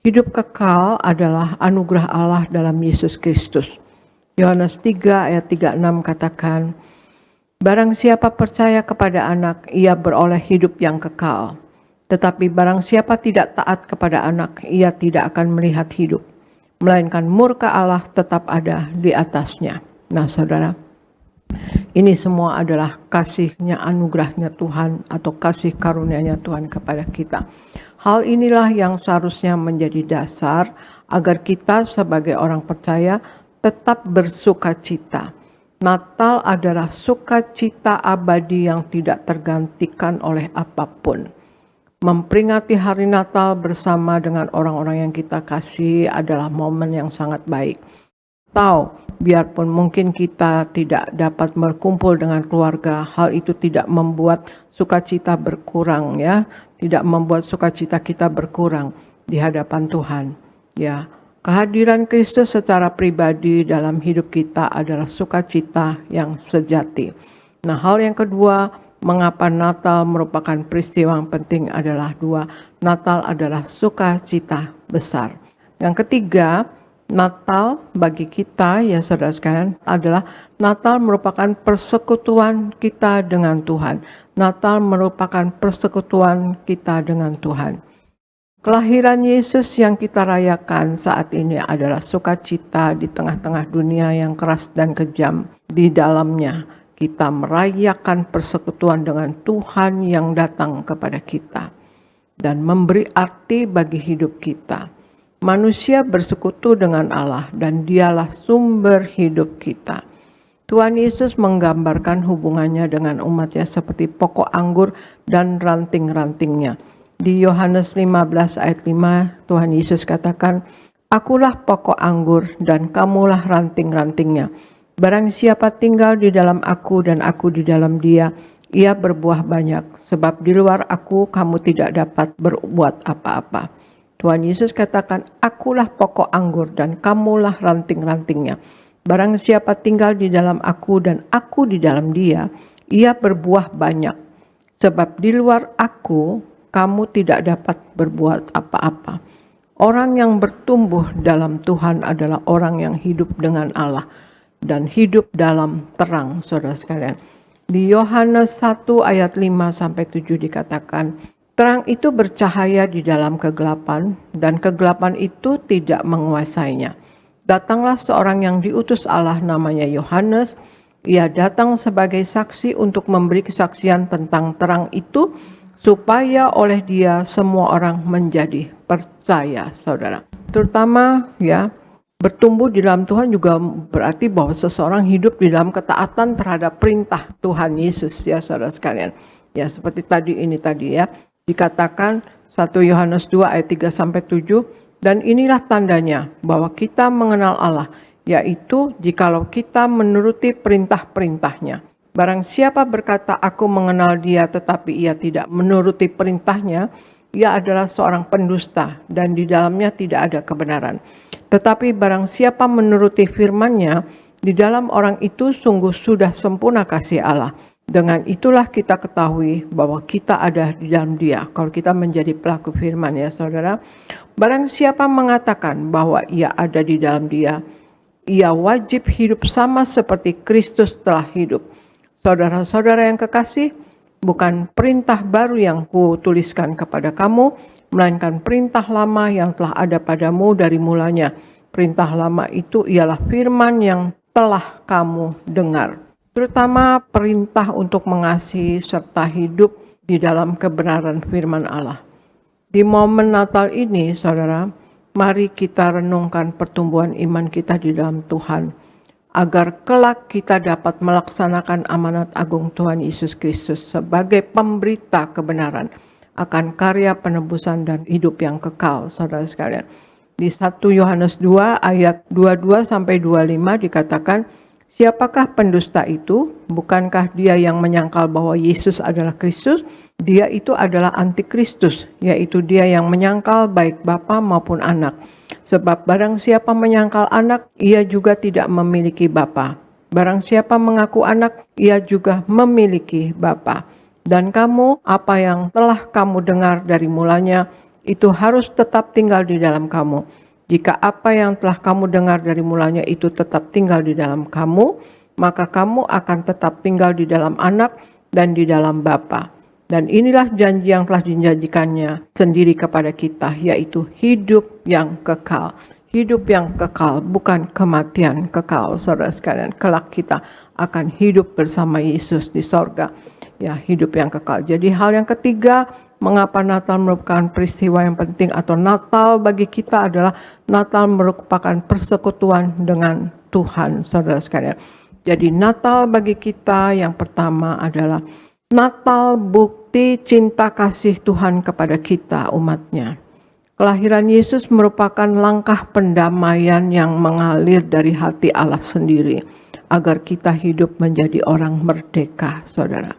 Hidup kekal adalah anugerah Allah dalam Yesus Kristus. Yohanes 3 ayat 36 katakan, barang siapa percaya kepada anak, ia beroleh hidup yang kekal. Tetapi barang siapa tidak taat kepada anak, ia tidak akan melihat hidup, melainkan murka Allah tetap ada di atasnya. Nah saudara, ini semua adalah kasihnya, anugerahnya Tuhan atau kasih karunia-Nya Tuhan kepada kita. Hal inilah yang seharusnya menjadi dasar agar kita sebagai orang percaya tetap bersukacita. Natal adalah sukacita abadi yang tidak tergantikan oleh apapun. Memperingati hari Natal bersama dengan orang-orang yang kita kasih adalah momen yang sangat baik. Tahu, biarpun mungkin kita tidak dapat berkumpul dengan keluarga, hal itu tidak membuat sukacita berkurang ya, tidak membuat sukacita kita berkurang di hadapan Tuhan. Ya, kehadiran Kristus secara pribadi dalam hidup kita adalah sukacita yang sejati. Nah, hal yang kedua, mengapa Natal merupakan peristiwa yang penting adalah dua. Natal adalah sukacita besar. Yang ketiga, Natal bagi kita ya saudara sekalian adalah Natal merupakan persekutuan kita dengan Tuhan. Natal merupakan persekutuan kita dengan Tuhan. Kelahiran Yesus yang kita rayakan saat ini adalah sukacita di tengah-tengah dunia yang keras dan kejam. Di dalamnya kita merayakan persekutuan dengan Tuhan yang datang kepada kita dan memberi arti bagi hidup kita. Manusia bersekutu dengan Allah dan dialah sumber hidup kita. Tuhan Yesus menggambarkan hubungannya dengan umatnya seperti pokok anggur dan ranting-rantingnya. Di Yohanes 15 ayat 5 Tuhan Yesus katakan, akulah pokok anggur dan kamulah ranting-rantingnya. Barang siapa tinggal di dalam aku dan aku di dalam dia, ia berbuah banyak, sebab di luar aku kamu tidak dapat berbuat apa-apa. Tuhan Yesus katakan, akulah pokok anggur dan kamulah ranting-rantingnya. Barang siapa tinggal di dalam aku dan aku di dalam dia, ia berbuah banyak. Sebab di luar aku, kamu tidak dapat berbuat apa-apa. Orang yang bertumbuh dalam Tuhan adalah orang yang hidup dengan Allah dan hidup dalam terang, saudara sekalian. Di Yohanes 1 ayat 5-7 dikatakan, terang itu bercahaya di dalam kegelapan, dan kegelapan itu tidak menguasainya. Datanglah seorang yang diutus Allah namanya Yohanes. Ia datang sebagai saksi untuk memberi kesaksian tentang terang itu, supaya oleh Dia semua orang menjadi percaya, saudara. Terutama ya, bertumbuh di dalam Tuhan juga berarti bahwa seseorang hidup di dalam ketaatan terhadap perintah Tuhan Yesus, ya saudara sekalian. Ya, seperti tadi ya, dikatakan 1 Yohanes 2 ayat 3-7, dan inilah tandanya bahwa kita mengenal Allah, yaitu jikalau kita menuruti perintah-perintahnya. Barang siapa berkata, aku mengenal Dia tetapi ia tidak menuruti perintahnya, ia adalah seorang pendusta dan di dalamnya tidak ada kebenaran. Tetapi barang siapa menuruti firman-Nya, di dalam orang itu sungguh sudah sempurna kasih Allah. Dengan itulah kita ketahui bahwa kita ada di dalam Dia. Kalau kita menjadi pelaku firman, ya saudara. Barang siapa mengatakan bahwa ia ada di dalam Dia, ia wajib hidup sama seperti Kristus telah hidup. Saudara-saudara yang kekasih, bukan perintah baru yang kutuliskan kepada kamu, melainkan perintah lama yang telah ada padamu dari mulanya. Perintah lama itu ialah firman yang telah kamu dengar. Terutama perintah untuk mengasihi serta hidup di dalam kebenaran firman Allah. Di momen Natal ini, saudara, mari kita renungkan pertumbuhan iman kita di dalam Tuhan, agar kelak kita dapat melaksanakan amanat agung Tuhan Yesus Kristus sebagai pemberita kebenaran akan karya penebusan dan hidup yang kekal, saudara sekalian. Di 1 Yohanes 2 ayat 22-25 dikatakan, siapakah pendusta itu? Bukankah dia yang menyangkal bahwa Yesus adalah Kristus? Dia itu adalah antikristus, yaitu dia yang menyangkal baik Bapa maupun Anak. Sebab barang siapa menyangkal Anak, ia juga tidak memiliki Bapa. Barang siapa mengaku Anak, ia juga memiliki Bapa. Dan kamu, apa yang telah kamu dengar dari mulanya, itu harus tetap tinggal di dalam kamu. Jika apa yang telah kamu dengar dari mulanya itu tetap tinggal di dalam kamu, maka kamu akan tetap tinggal di dalam Anak dan di dalam Bapa. Dan inilah janji yang telah dijanjikannya sendiri kepada kita, yaitu hidup yang kekal. Hidup yang kekal, bukan kematian kekal, saudara sekalian. Kelak kita akan hidup bersama Yesus di sorga. Ya, hidup yang kekal. Jadi hal yang ketiga, mengapa Natal merupakan peristiwa yang penting atau Natal bagi kita adalah Natal merupakan persekutuan dengan Tuhan, saudara sekalian. Jadi Natal bagi kita yang pertama adalah Natal bukti cinta kasih Tuhan kepada kita umatnya. Kelahiran Yesus merupakan langkah pendamaian yang mengalir dari hati Allah sendiri agar kita hidup menjadi orang merdeka, saudara.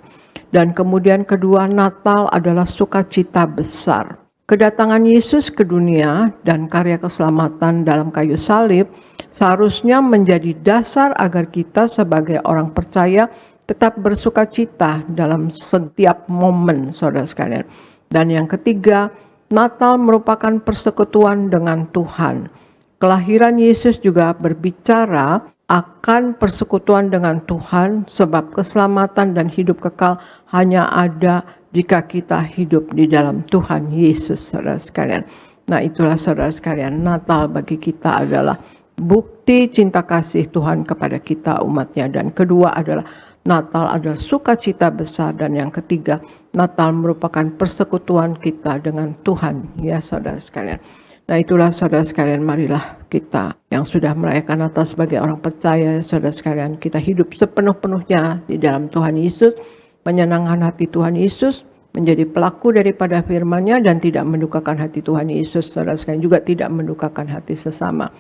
Dan kemudian kedua, Natal adalah sukacita besar. Kedatangan Yesus ke dunia dan karya keselamatan dalam kayu salib seharusnya menjadi dasar agar kita sebagai orang percaya tetap bersukacita dalam setiap momen, saudara sekalian. Dan yang ketiga, Natal merupakan persekutuan dengan Tuhan. Kelahiran Yesus juga berbicara akan persekutuan dengan Tuhan, sebab keselamatan dan hidup kekal hanya ada jika kita hidup di dalam Tuhan Yesus, saudara sekalian. Nah, itulah saudara sekalian, Natal bagi kita adalah bukti cinta kasih Tuhan kepada kita umatnya. Dan kedua adalah Natal adalah sukacita besar, dan yang ketiga, Natal merupakan persekutuan kita dengan Tuhan, ya saudara sekalian. Nah, itulah saudara sekalian, marilah kita yang sudah merayakan Natal sebagai orang percaya, saudara sekalian, kita hidup sepenuh-penuhnya di dalam Tuhan Yesus, menyenangkan hati Tuhan Yesus, menjadi pelaku daripada firman-Nya dan tidak mendukakan hati Tuhan Yesus, saudara sekalian, juga tidak mendukakan hati sesama.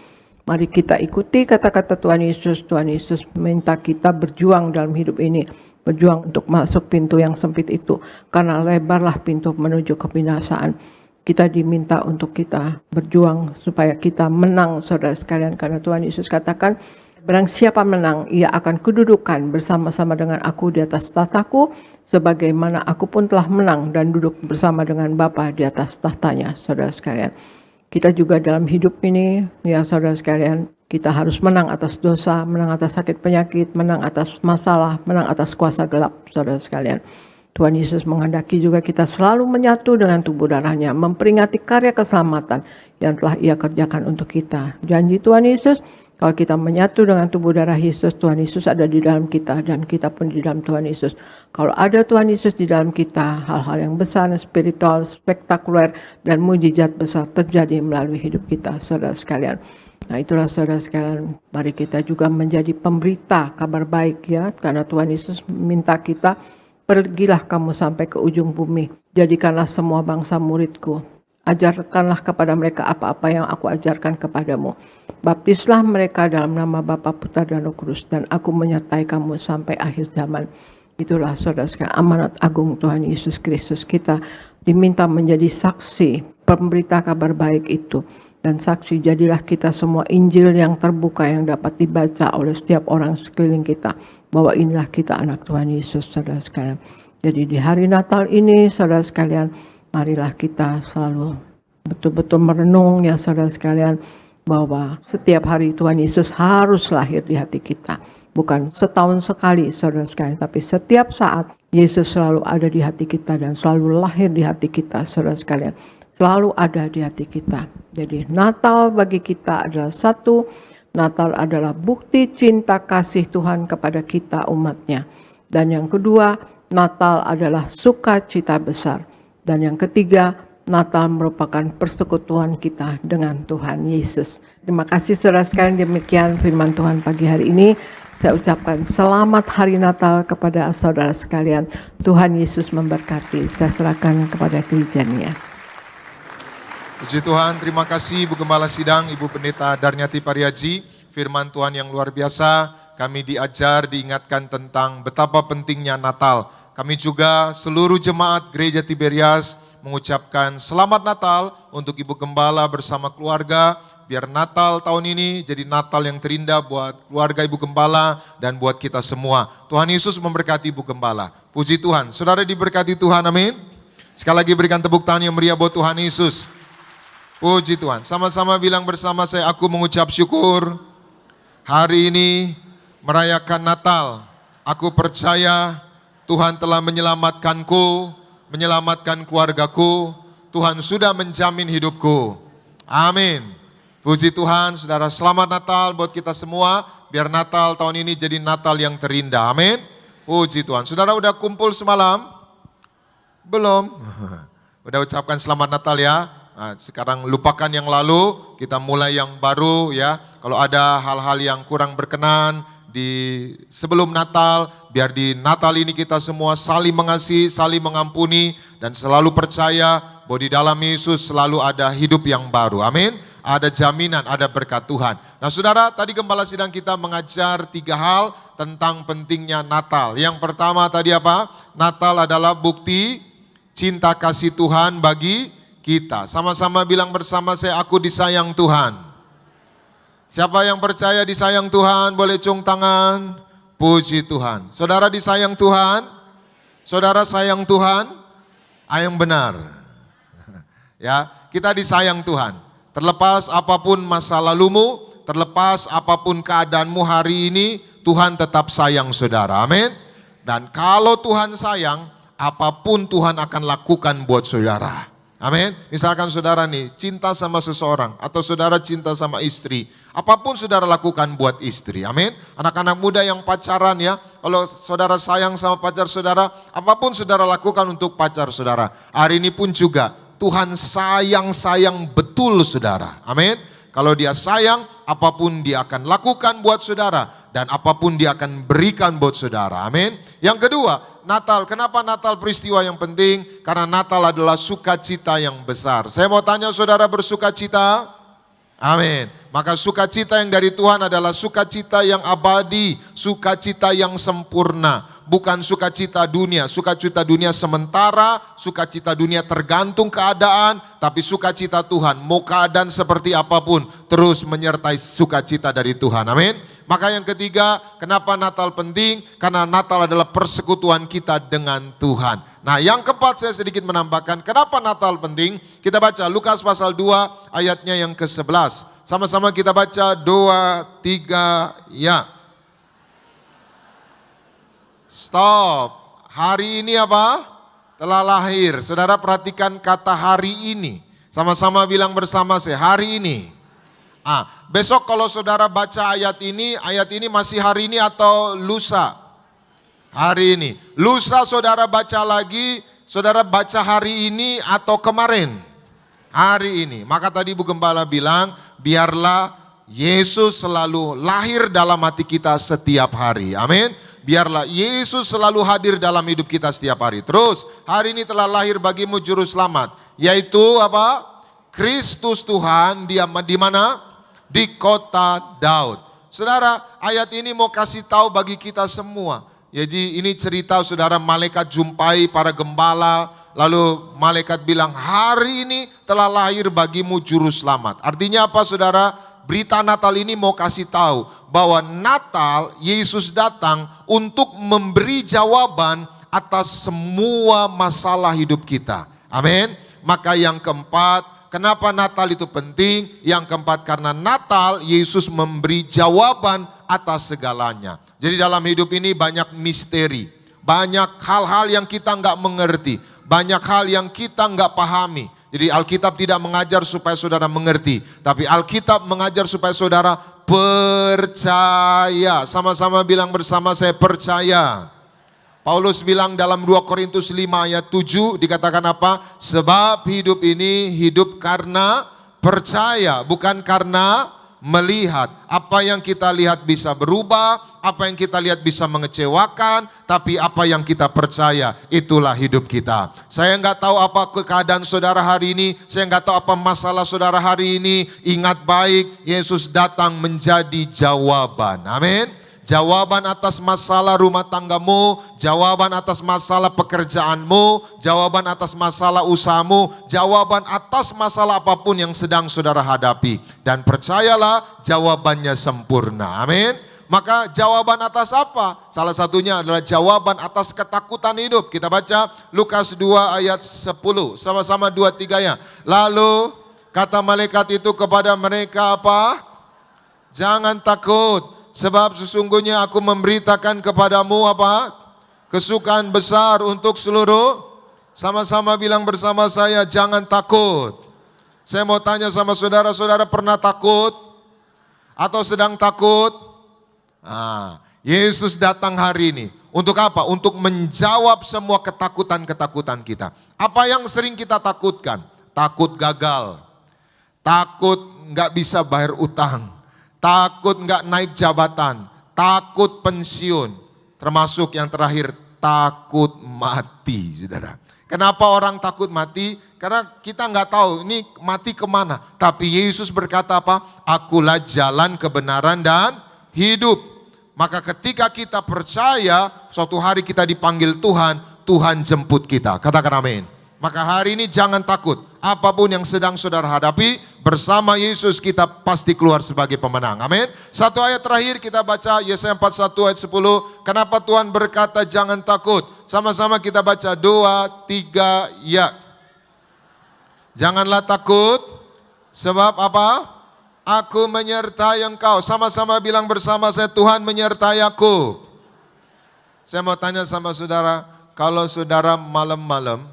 Mari kita ikuti kata-kata Tuhan Yesus. Tuhan Yesus minta kita berjuang dalam hidup ini. Berjuang untuk masuk pintu yang sempit itu. Karena lebarlah pintu menuju kebinasaan. Kita diminta untuk kita berjuang supaya kita menang, saudara sekalian. Karena Tuhan Yesus katakan, barang siapa menang, ia akan kedudukan bersama-sama dengan aku di atas tahtaku. Sebagaimana aku pun telah menang dan duduk bersama dengan Bapa di atas tahtanya, saudara sekalian. Kita juga dalam hidup ini, ya saudara sekalian, kita harus menang atas dosa, menang atas sakit penyakit, menang atas masalah, menang atas kuasa gelap, saudara sekalian. Tuhan Yesus menghendaki juga kita selalu menyatu dengan tubuh darahnya, memperingati karya keselamatan yang telah Ia kerjakan untuk kita. Janji Tuhan Yesus, Kalau kita menyatu dengan tubuh darah Yesus, Tuhan Yesus ada di dalam kita dan kita pun di dalam Tuhan Yesus. Kalau ada Tuhan Yesus di dalam kita, hal-hal yang besar, spiritual, spektakuler, dan mujizat besar terjadi melalui hidup kita, saudara sekalian. Nah itulah saudara sekalian, mari kita juga menjadi pemberita kabar baik ya, karena Tuhan Yesus minta kita, pergilah kamu sampai ke ujung bumi, jadikanlah semua bangsa muridku. Ajarkanlah kepada mereka apa-apa yang aku ajarkan kepadamu. Baptislah mereka dalam nama Bapa, Putra, dan Roh Kudus, dan aku menyertai kamu sampai akhir zaman. Itulah saudara sekalian amanat agung Tuhan Yesus Kristus. Kita diminta menjadi saksi, pemberita kabar baik itu. Dan saksi jadilah kita semua Injil yang terbuka yang dapat dibaca oleh setiap orang sekeliling kita. Bahwa inilah kita anak Tuhan Yesus, saudara sekalian. Jadi di hari Natal ini, saudara sekalian, marilah kita selalu betul-betul merenung ya saudara sekalian, bahwa setiap hari Tuhan Yesus harus lahir di hati kita. Bukan setahun sekali saudara sekalian, tapi setiap saat Yesus selalu ada di hati kita dan selalu lahir di hati kita saudara sekalian. Selalu ada di hati kita. Jadi Natal bagi kita adalah satu, Natal adalah bukti cinta kasih Tuhan kepada kita umatnya. Dan yang kedua, Natal adalah sukacita besar. Dan yang ketiga, Natal merupakan persekutuan kita dengan Tuhan Yesus. Terima kasih saudara sekalian, demikian firman Tuhan pagi hari ini. Saya ucapkan selamat hari Natal kepada saudara sekalian. Tuhan Yesus memberkati. Saya serahkan kepada Gereja Nias. Puji Tuhan, terima kasih Ibu Gembala Sidang, Ibu Pendeta Darnyati Pariaji. Firman Tuhan yang luar biasa, kami diajar, diingatkan tentang betapa pentingnya Natal. Kami juga seluruh jemaat Gereja Tiberias mengucapkan selamat Natal untuk Ibu Gembala bersama keluarga. Biar Natal tahun ini jadi Natal yang terindah buat keluarga Ibu Gembala dan buat kita semua. Tuhan Yesus memberkati Ibu Gembala. Puji Tuhan, saudara diberkati Tuhan, amin. Sekali lagi berikan tepuk tangan yang meriah buat Tuhan Yesus. Puji Tuhan, sama-sama bilang bersama saya, aku mengucap syukur. Hari ini merayakan Natal, aku percaya Tuhan telah menyelamatkanku, menyelamatkan keluargaku. Tuhan sudah menjamin hidupku. Amin. Puji Tuhan, saudara, selamat Natal buat kita semua. Biar Natal tahun ini jadi Natal yang terindah. Amin. Puji Tuhan. Saudara udah kumpul semalam? Belum? Udah ucapkan selamat Natal ya. Nah, sekarang lupakan yang lalu, kita mulai yang baru ya. Kalau ada hal-hal yang kurang berkenan di sebelum Natal, biar di Natal ini kita semua saling mengasihi, saling mengampuni, dan selalu percaya bahwa di dalam Yesus selalu ada hidup yang baru. Amin. Ada jaminan, ada berkat Tuhan. Nah saudara, tadi Gembala Sidang kita mengajar 3 hal tentang pentingnya Natal. Yang pertama tadi apa? Natal adalah bukti cinta kasih Tuhan bagi kita. Sama-sama bilang bersama saya, aku disayang Tuhan. Siapa yang percaya disayang Tuhan boleh cung tangan. Puji Tuhan. Saudara disayang Tuhan? Saudara sayang Tuhan? Yang benar. Ya, kita disayang Tuhan. Terlepas apapun masa lalumu, terlepas apapun keadaanmu hari ini, Tuhan tetap sayang saudara. Amin. Dan kalau Tuhan sayang, apapun Tuhan akan lakukan buat saudara. Amin. Misalkan saudara nih cinta sama seseorang atau saudara cinta sama istri, apapun saudara lakukan buat istri. Amin. Anak-anak muda yang pacaran ya, kalau saudara sayang sama pacar saudara, apapun saudara lakukan untuk pacar saudara. Hari ini pun juga Tuhan sayang betul saudara. Amin. Kalau dia sayang, apapun dia akan lakukan buat saudara dan apapun dia akan berikan buat saudara. Amin. Yang kedua, Natal. Kenapa Natal peristiwa yang penting? Karena Natal adalah sukacita yang besar. Saya mau tanya saudara, bersukacita? Amin. Maka sukacita yang dari Tuhan adalah sukacita yang abadi, sukacita yang sempurna. Bukan sukacita dunia. Sukacita dunia sementara, sukacita dunia tergantung keadaan, tapi sukacita Tuhan, mau keadaan seperti apapun, terus menyertai sukacita dari Tuhan. Amin. Maka yang ketiga, kenapa Natal penting? Karena Natal adalah persekutuan kita dengan Tuhan. Nah yang keempat saya sedikit menambahkan, kenapa Natal penting? Kita baca Lukas pasal 2 ayatnya yang ke-11. Sama-sama kita baca 2, 3, ya. Stop. Hari ini apa? Telah lahir. Saudara perhatikan kata hari ini. Sama-sama bilang bersama saya, hari ini Besok kalau saudara baca ayat ini masih hari ini atau lusa? Hari ini. Lusa saudara baca lagi, saudara baca hari ini atau kemarin? Hari ini. Maka tadi Bu Gembala bilang, biarlah Yesus selalu lahir dalam hati kita setiap hari. Amin. Biarlah Yesus selalu hadir dalam hidup kita setiap hari. Terus, hari ini telah lahir bagimu juru selamat, yaitu apa? Kristus Tuhan. Dia di mana? Di kota Daud. Saudara, ayat ini mau kasih tahu bagi kita semua. Jadi ini cerita saudara, malaikat jumpai para gembala, lalu malaikat bilang, hari ini telah lahir bagimu juru selamat. Artinya apa saudara? Berita Natal ini mau kasih tahu bahwa Natal Yesus datang untuk memberi jawaban atas semua masalah hidup kita. Amin. Maka yang keempat, kenapa Natal itu penting? Yang keempat, karena Natal Yesus memberi jawaban atas segalanya. Jadi dalam hidup ini banyak misteri, banyak hal-hal yang kita nggak mengerti, banyak hal yang kita nggak pahami. Jadi Alkitab tidak mengajar supaya saudara mengerti, tapi Alkitab mengajar supaya saudara percaya. Sama-sama bilang bersama saya, percaya. Paulus bilang dalam 2 Korintus 5 ayat 7 dikatakan apa? Sebab hidup ini hidup karena percaya, bukan karena melihat. Apa yang kita lihat bisa berubah, apa yang kita lihat bisa mengecewakan, tapi apa yang kita percaya, itulah hidup kita. Saya nggak tahu apa keadaan saudara hari ini, saya nggak tahu apa masalah saudara hari ini. Ingat baik, Yesus datang menjadi jawaban. Amin. Jawaban atas masalah rumah tanggamu, jawaban atas masalah pekerjaanmu, jawaban atas masalah usahamu, jawaban atas masalah apapun yang sedang saudara hadapi. Dan percayalah, jawabannya sempurna. Amin. Maka jawaban atas apa? Salah satunya adalah jawaban atas ketakutan hidup. Kita baca Lukas 2 ayat 10. Sama-sama 2-3 ya. Lalu kata malaikat itu kepada mereka apa? Jangan takut. Sebab sesungguhnya aku memberitakan kepadamu apa? Kesukaan besar untuk seluruh. Sama-sama bilang bersama saya, jangan takut. Saya mau tanya sama saudara-saudara, pernah takut? Atau sedang takut? Yesus datang hari ini. Untuk apa? Untuk menjawab semua ketakutan-ketakutan kita. Apa yang sering kita takutkan? Takut gagal. Takut nggak bisa bayar utang. Takut nggak naik jabatan, takut pensiun, termasuk yang terakhir takut mati, saudara. Kenapa orang takut mati? Karena kita nggak tahu ini mati kemana. Tapi Yesus berkata apa? Akulah jalan kebenaran dan hidup. Maka ketika kita percaya, suatu hari kita dipanggil Tuhan, Tuhan jemput kita. Katakan amin. Maka hari ini jangan takut. Apapun yang sedang saudara hadapi, bersama Yesus kita pasti keluar sebagai pemenang. Amin. Satu ayat terakhir kita baca Yesaya 41 ayat 10. Kenapa Tuhan berkata jangan takut? Sama-sama kita baca 2, 3, ya. Janganlah takut, sebab apa? Aku menyertai engkau. Sama-sama bilang bersama saya, Tuhan menyertai aku. Saya mau tanya sama saudara, kalau saudara malam-malam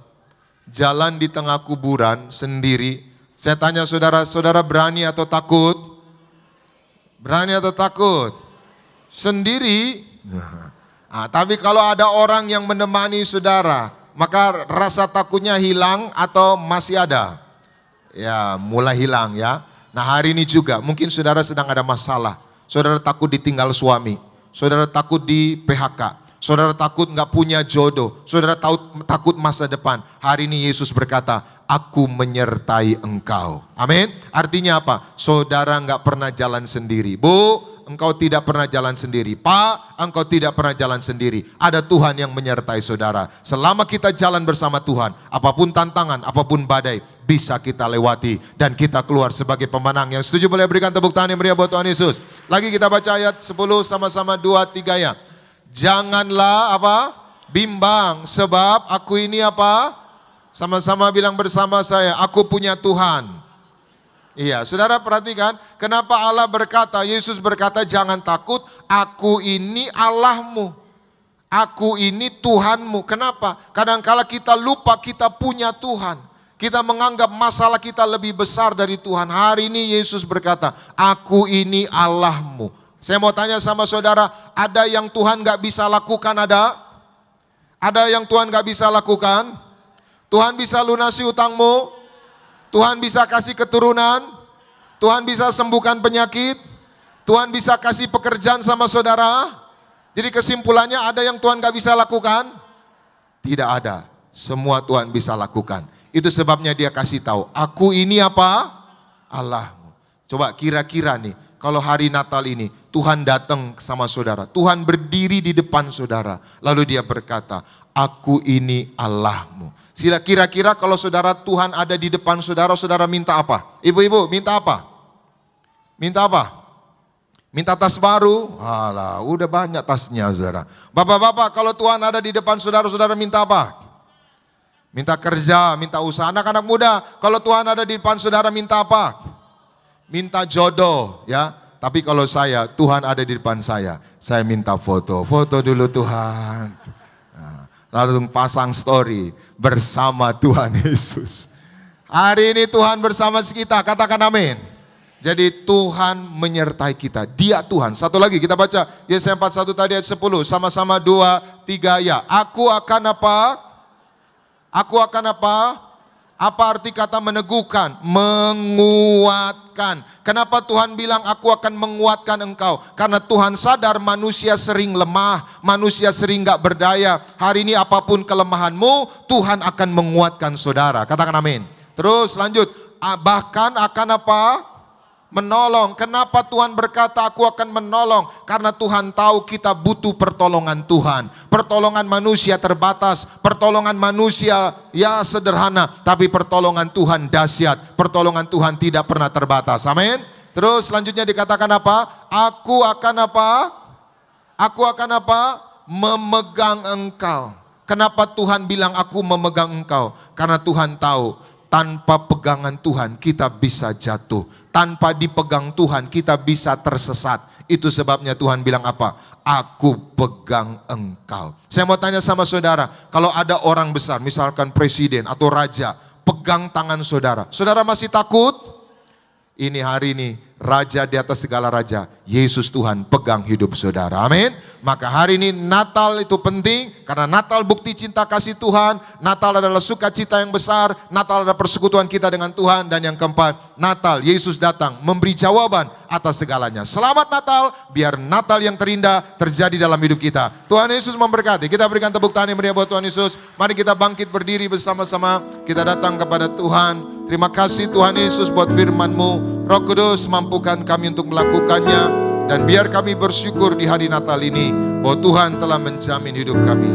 jalan di tengah kuburan sendiri, saya tanya saudara, saudara berani atau takut? Berani atau takut? Sendiri. Tapi kalau ada orang yang menemani saudara, maka rasa takutnya hilang atau masih ada? Ya, mulai hilang ya. Nah hari ini juga, mungkin saudara sedang ada masalah. Saudara takut ditinggal suami, saudara takut di PHK, saudara takut nggak punya jodoh, saudara takut masa depan. Hari ini Yesus berkata, aku menyertai engkau. Amin. Artinya apa? Saudara nggak pernah jalan sendiri. Bu, engkau tidak pernah jalan sendiri. Pak, engkau tidak pernah jalan sendiri. Ada Tuhan yang menyertai saudara. Selama kita jalan bersama Tuhan, apapun tantangan, apapun badai, bisa kita lewati dan kita keluar sebagai pemenang. Yang setuju boleh berikan tepuk tangan yang meriah buat Tuhan Yesus. Lagi kita baca ayat 10 sama-sama 2, 3 ya. Janganlah apa? Bimbang, sebab aku ini apa? Sama-sama bilang bersama saya, aku punya Tuhan. Iya, saudara perhatikan, kenapa Allah berkata, Yesus berkata jangan takut, aku ini Allahmu. Aku ini Tuhanmu. Kenapa? Kadangkala kita lupa kita punya Tuhan. Kita menganggap masalah kita lebih besar dari Tuhan. Hari ini Yesus berkata, aku ini Allahmu. Saya mau tanya sama saudara, ada yang Tuhan gak bisa lakukan ada? Ada yang Tuhan gak bisa lakukan? Tuhan bisa lunasi utangmu? Tuhan bisa kasih keturunan? Tuhan bisa sembuhkan penyakit? Tuhan bisa kasih pekerjaan sama saudara? Jadi kesimpulannya ada yang Tuhan gak bisa lakukan? Tidak ada. Semua Tuhan bisa lakukan. Itu sebabnya dia kasih tahu, aku ini apa? Allahmu. Coba kira-kira nih, kalau hari Natal ini Tuhan datang sama saudara, Tuhan berdiri di depan saudara, lalu dia berkata, aku ini Allahmu. Kira-kira kalau saudara Tuhan ada di depan saudara, saudara minta apa? Ibu-ibu minta apa? Minta apa? Minta tas baru? Alah, udah banyak tasnya saudara. Bapak-bapak, kalau Tuhan ada di depan saudara, saudara minta apa? Minta kerja, minta usaha. Anak-anak muda, kalau Tuhan ada di depan saudara minta apa? Minta jodoh, ya. Tapi kalau saya, Tuhan ada di depan saya minta foto. Foto dulu Tuhan. Nah, lalu pasang story bersama Tuhan Yesus. Hari ini Tuhan bersama kita, katakan amin. Jadi Tuhan menyertai kita, Dia Tuhan. Satu lagi kita baca Yesaya 41 tadi ayat 10, sama-sama 2, 3 ya. Aku akan apa? Aku akan apa? Apa arti kata meneguhkan? Menguatkan. Kenapa Tuhan bilang aku akan menguatkan engkau? Karena Tuhan sadar manusia sering lemah, manusia sering gak berdaya. Hari ini apapun kelemahanmu, Tuhan akan menguatkan saudara. Katakan amin. Terus lanjut, bahkan akan apa? Menolong. Kenapa Tuhan berkata aku akan menolong? Karena Tuhan tahu kita butuh pertolongan Tuhan. Pertolongan manusia terbatas, pertolongan manusia ya sederhana, tapi pertolongan Tuhan dahsyat. Pertolongan Tuhan tidak pernah terbatas. Amin. Terus selanjutnya dikatakan apa? Aku akan apa? Aku akan apa? Memegang engkau. Kenapa Tuhan bilang aku memegang engkau? Karena Tuhan tahu tanpa pegangan Tuhan kita bisa jatuh. Tanpa dipegang Tuhan kita bisa tersesat. Itu sebabnya Tuhan bilang apa? Aku pegang engkau. Saya mau tanya sama saudara, kalau ada orang besar, misalkan presiden atau raja, pegang tangan saudara, saudara masih takut? Ini hari ini, raja di atas segala raja, Yesus Tuhan pegang hidup saudara. Amin. Maka hari ini Natal itu penting, karena Natal bukti cinta kasih Tuhan. Natal adalah sukacita yang besar. Natal adalah persekutuan kita dengan Tuhan. Dan yang keempat, Natal, Yesus datang memberi jawaban atas segalanya. Selamat Natal, biar Natal yang terindah terjadi dalam hidup kita. Tuhan Yesus memberkati. Kita berikan tepuk tangan yang meriah buat Tuhan Yesus. Mari kita bangkit berdiri bersama-sama. Kita datang kepada Tuhan. Terima kasih Tuhan Yesus buat firman-Mu. Roh Kudus mampukan kami untuk melakukannya. Dan biar kami bersyukur di hari Natal ini bahwa Tuhan telah menjamin hidup kami.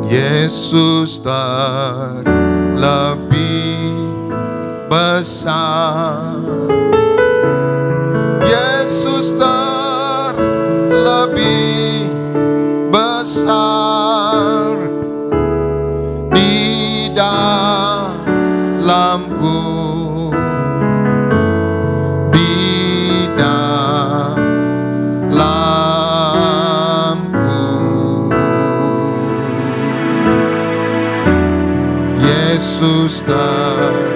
Yesus terlebih besar. Yesus terlebih besar di dalamku. Yesus terlebih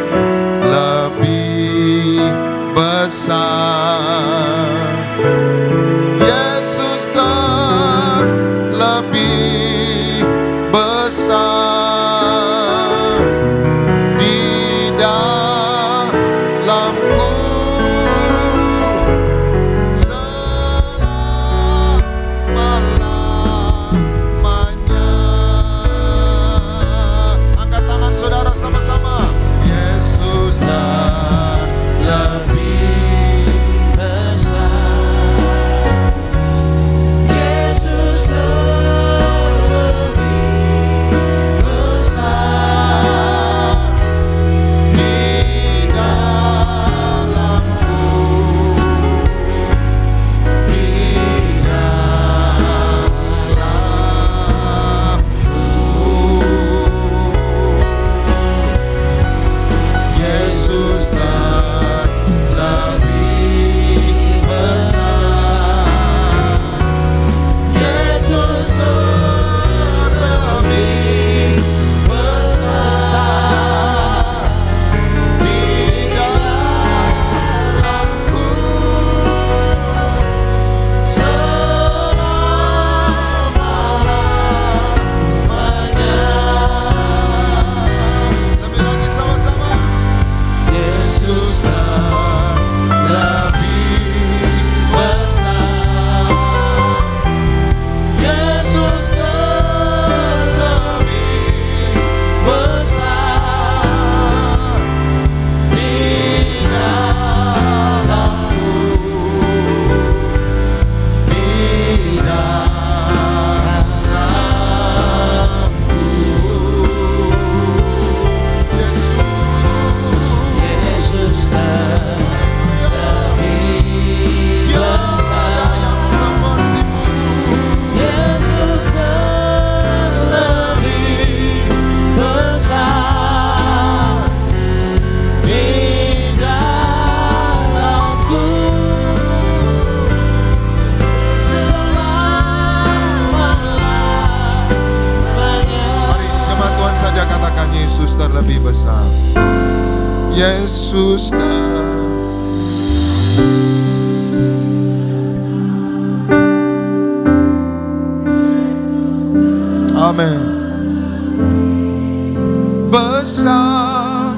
Yesus Amin. Besar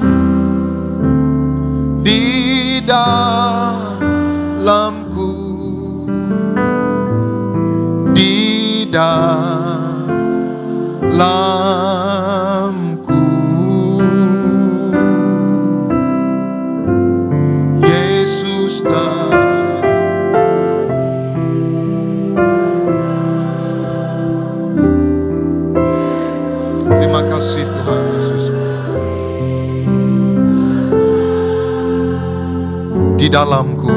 di dalamku, di dalamku, Yesus Terima kasih Tuhan Yesus. Di dalamku,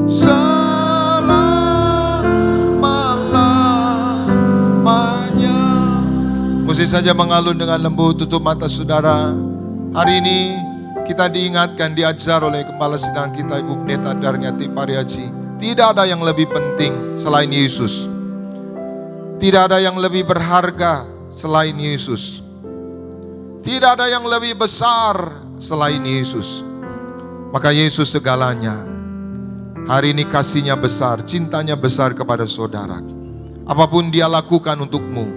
selama-lamanya. Mesti saja mengalun dengan lembut, tutup mata saudara. Hari ini kita diingatkan, diajar oleh Kepala Sidang kita Ibu Pendeta Darnyati Pariaji. Tidak ada yang lebih penting selain Yesus. Tidak ada yang lebih berharga selain Yesus. Tidak ada yang lebih besar selain Yesus. Maka Yesus segalanya. Hari ini kasihnya besar, cintanya besar kepada saudara. Apapun dia lakukan untukmu.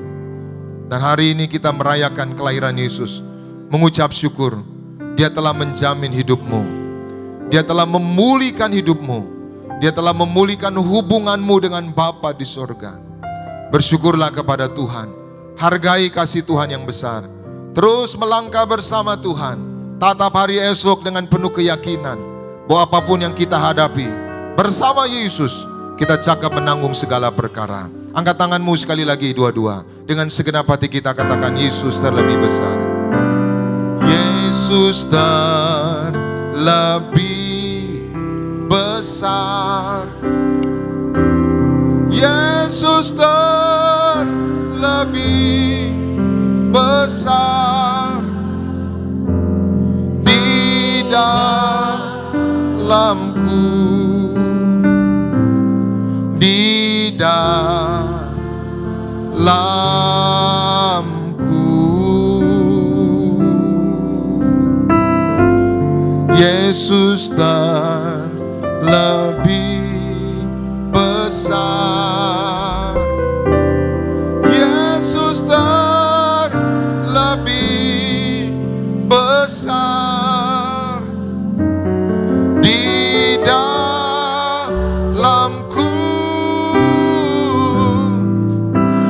Dan hari ini kita merayakan kelahiran Yesus. Mengucap syukur. Dia telah menjamin hidupmu. Dia telah memulihkan hidupmu. Dia telah memulihkan hubunganmu dengan Bapa di sorga. Bersyukurlah kepada Tuhan. Hargai kasih Tuhan yang besar. Terus melangkah bersama Tuhan. Tatap hari esok dengan penuh keyakinan bahwa apapun yang kita hadapi, bersama Yesus kita cakap menanggung segala perkara. Angkat tanganmu sekali lagi dua-dua. Dengan segenap hati kita katakan, Yesus terlebih besar. Yesus terlebih besar. Yesus terlebih besar. Di dalamku, di dalamku, Yesus lebih besar. Yesus terlebih besar. Di dalamku,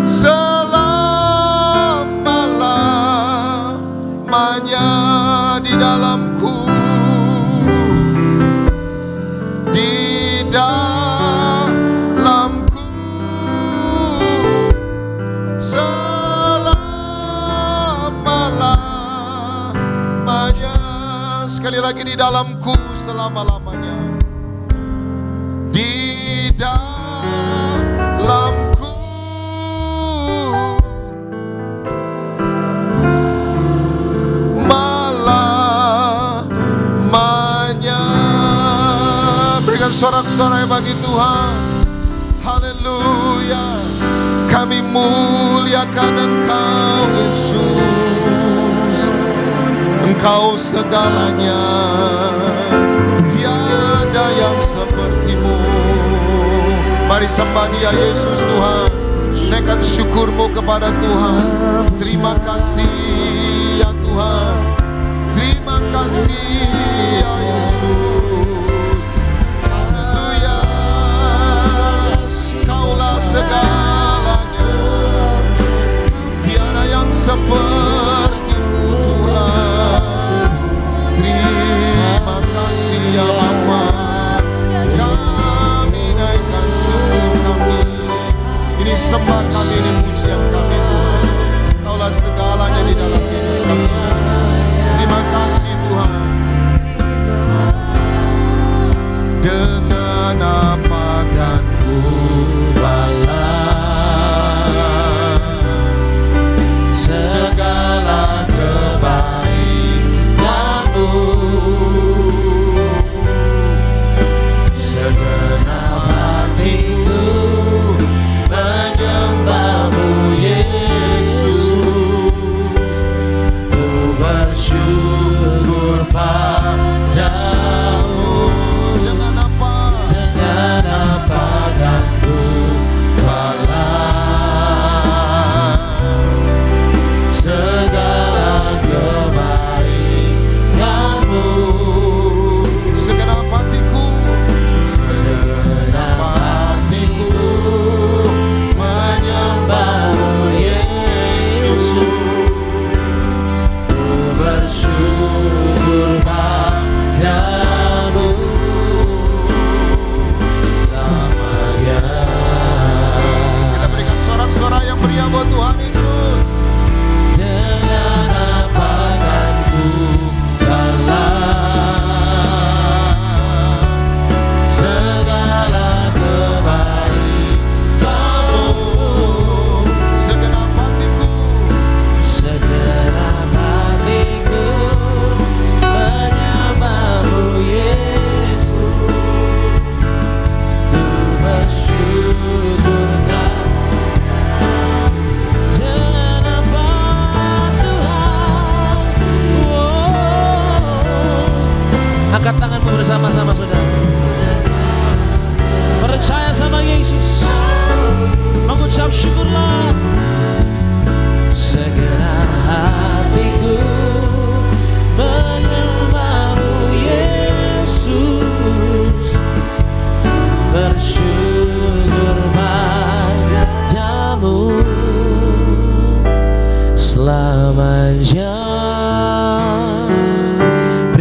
selama-lamanya. Di dalamku, dalamku, selama-lamanya. Sekali lagi, di dalamku selama-lamanya. Di dalamku, malamanya. Berikan sorak-sorai bagi Tuhan. Haleluya. Kami muliakan Engkau Yesus. Engkau segalanya. Tiada yang sepertimu. Mari sembah Dia Yesus Tuhan. Naikkan syukurmu kepada Tuhan. Terima kasih ya Tuhan. Terima kasih ya Yesus. Haleluya. Kaulah segalanya. Tiada yang sepertimu Tuhan. Terima kasih ya Bapa. Kami naikkan syukur kami. Ini sembah kami, ini pujian kami Tuhan. Kaulah segalanya di dalam hidup kami.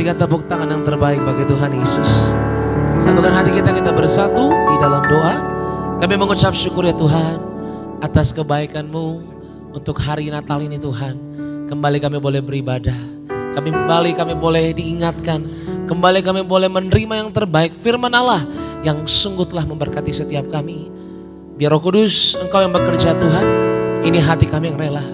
berikan tepuk tangan yang terbaik bagi Tuhan Yesus. Satukan hati kita bersatu di dalam doa. Kami mengucap syukur ya Tuhan atas kebaikan-Mu untuk hari Natal ini Tuhan. Kembali kami boleh beribadah. Kembali kami boleh diingatkan. Kembali kami boleh menerima yang terbaik firman Allah yang sungguh telah memberkati setiap kami. Biar Roh Kudus Engkau yang bekerja Tuhan. Ini hati kami yang rela.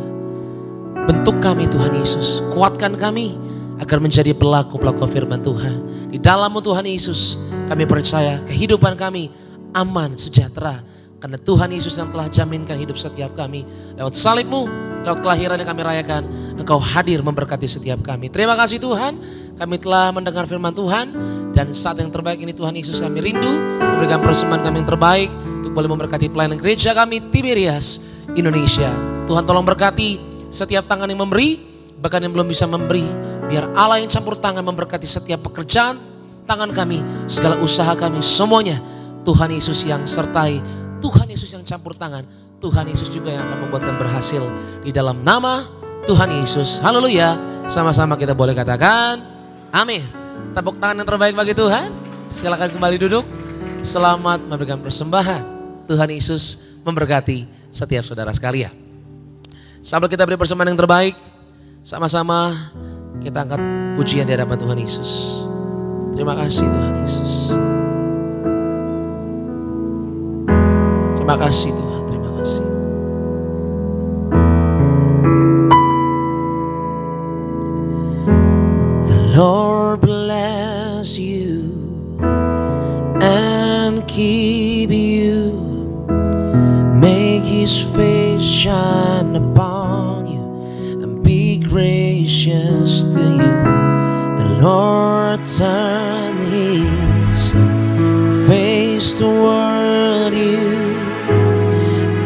Bentuk kami Tuhan Yesus. Kuatkan kami agar menjadi pelaku-pelaku firman Tuhan. Di dalam-Mu Tuhan Yesus kami percaya kehidupan kami aman, sejahtera. Karena Tuhan Yesus yang telah jaminkan hidup setiap kami. Lewat salib-Mu, lewat kelahiran yang kami rayakan, Engkau hadir memberkati setiap kami. Terima kasih Tuhan, kami telah mendengar firman Tuhan. Dan saat yang terbaik ini Tuhan Yesus kami rindu memberikan persembahan kami yang terbaik untuk boleh memberkati pelayanan gereja kami Tiberias Indonesia. Tuhan tolong berkati setiap tangan yang memberi, bahkan yang belum bisa memberi. Biar Allah yang campur tangan memberkati setiap pekerjaan tangan kami, segala usaha kami, semuanya Tuhan Yesus yang sertai, Tuhan Yesus yang campur tangan, Tuhan Yesus juga yang akan membuatkan berhasil di dalam nama Tuhan Yesus. Haleluya. Sama-sama kita boleh katakan amin. Tepuk tangan yang terbaik bagi Tuhan. Silakan kembali duduk. Selamat memberikan persembahan. Tuhan Yesus memberkati setiap saudara sekalian. Sambil kita beri persembahan yang terbaik, sama-sama kita angkat pujian di hadapan Tuhan Yesus. Terima kasih Tuhan Yesus. Terima kasih Tuhan, terima kasih. The Lord bless you and keep you. Make His face shine upon you and be gracious to you. The Lord turn His face toward you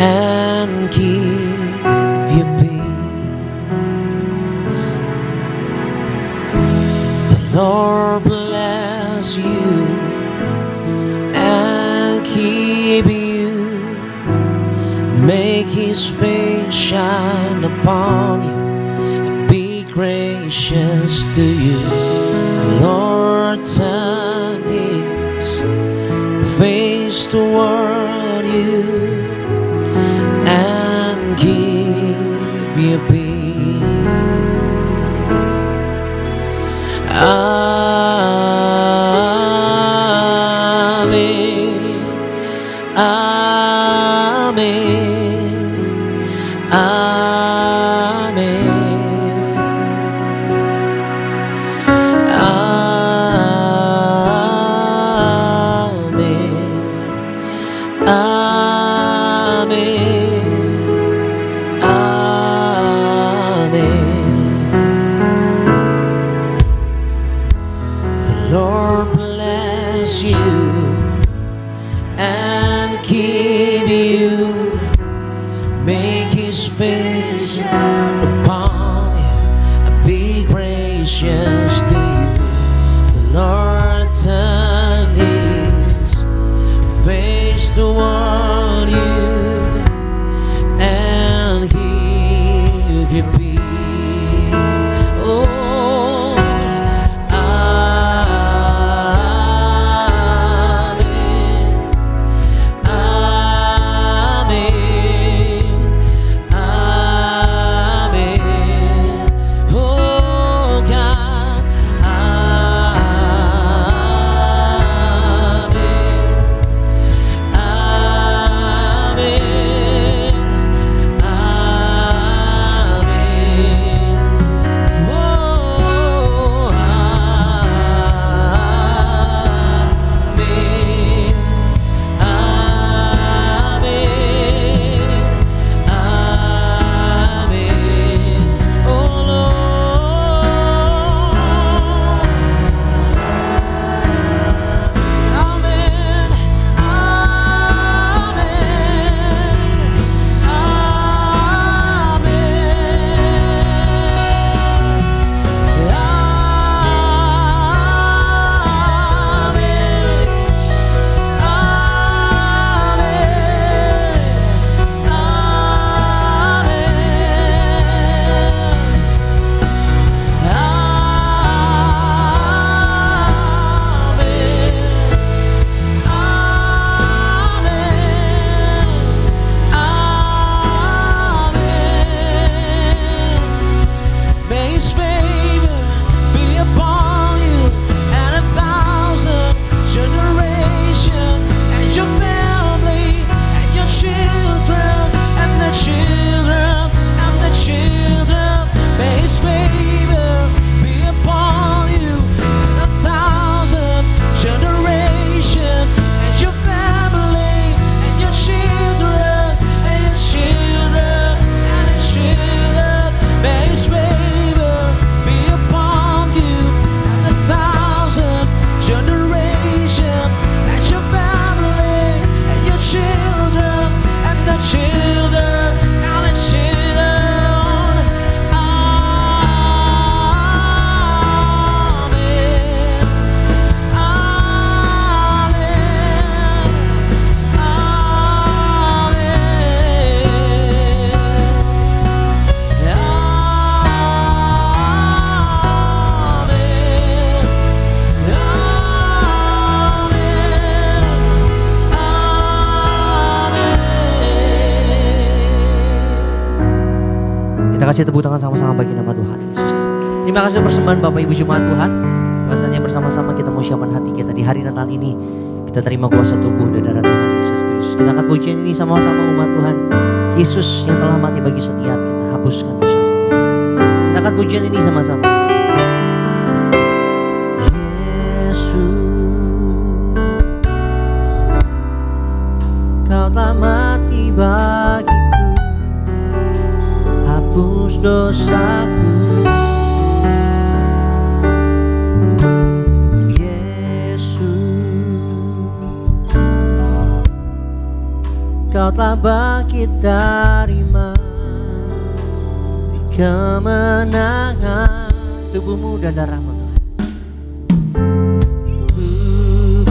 and give you peace. The Lord bless you and keep you. Make His face shine upon you and be gracious to you. The Lord turn His face toward you and give you peace. Amen. Amen. Amen. Amen. Amen. Amen. The Lord bless you and keep you. Make His face shine upon you and be gracious to you. The Lord turn His face toward you and give you peace. Oh, amen. Amen. Amen. Oh God. kasih tepuk tangan sama-sama bagi nama Tuhan Yesus. Terima kasih untuk persembahan Bapak Ibu Jemaat Tuhan. Rasanya bersama-sama kita mau siapkan hati kita di hari Natal ini. Kita terima kuasa tubuh dan darah Tuhan Yesus Kristus. Kita akan pujian ini sama-sama umat Tuhan. Yesus yang telah mati bagi setiap kita, hapuskan dosa setiap. Kita akan pujian ini sama-sama. Yesus, Kau telah mati bagiku, hapus dosaku. Kau telah bangkit dari mati, kemenangan tubuhmu dan darahmu Tuhan.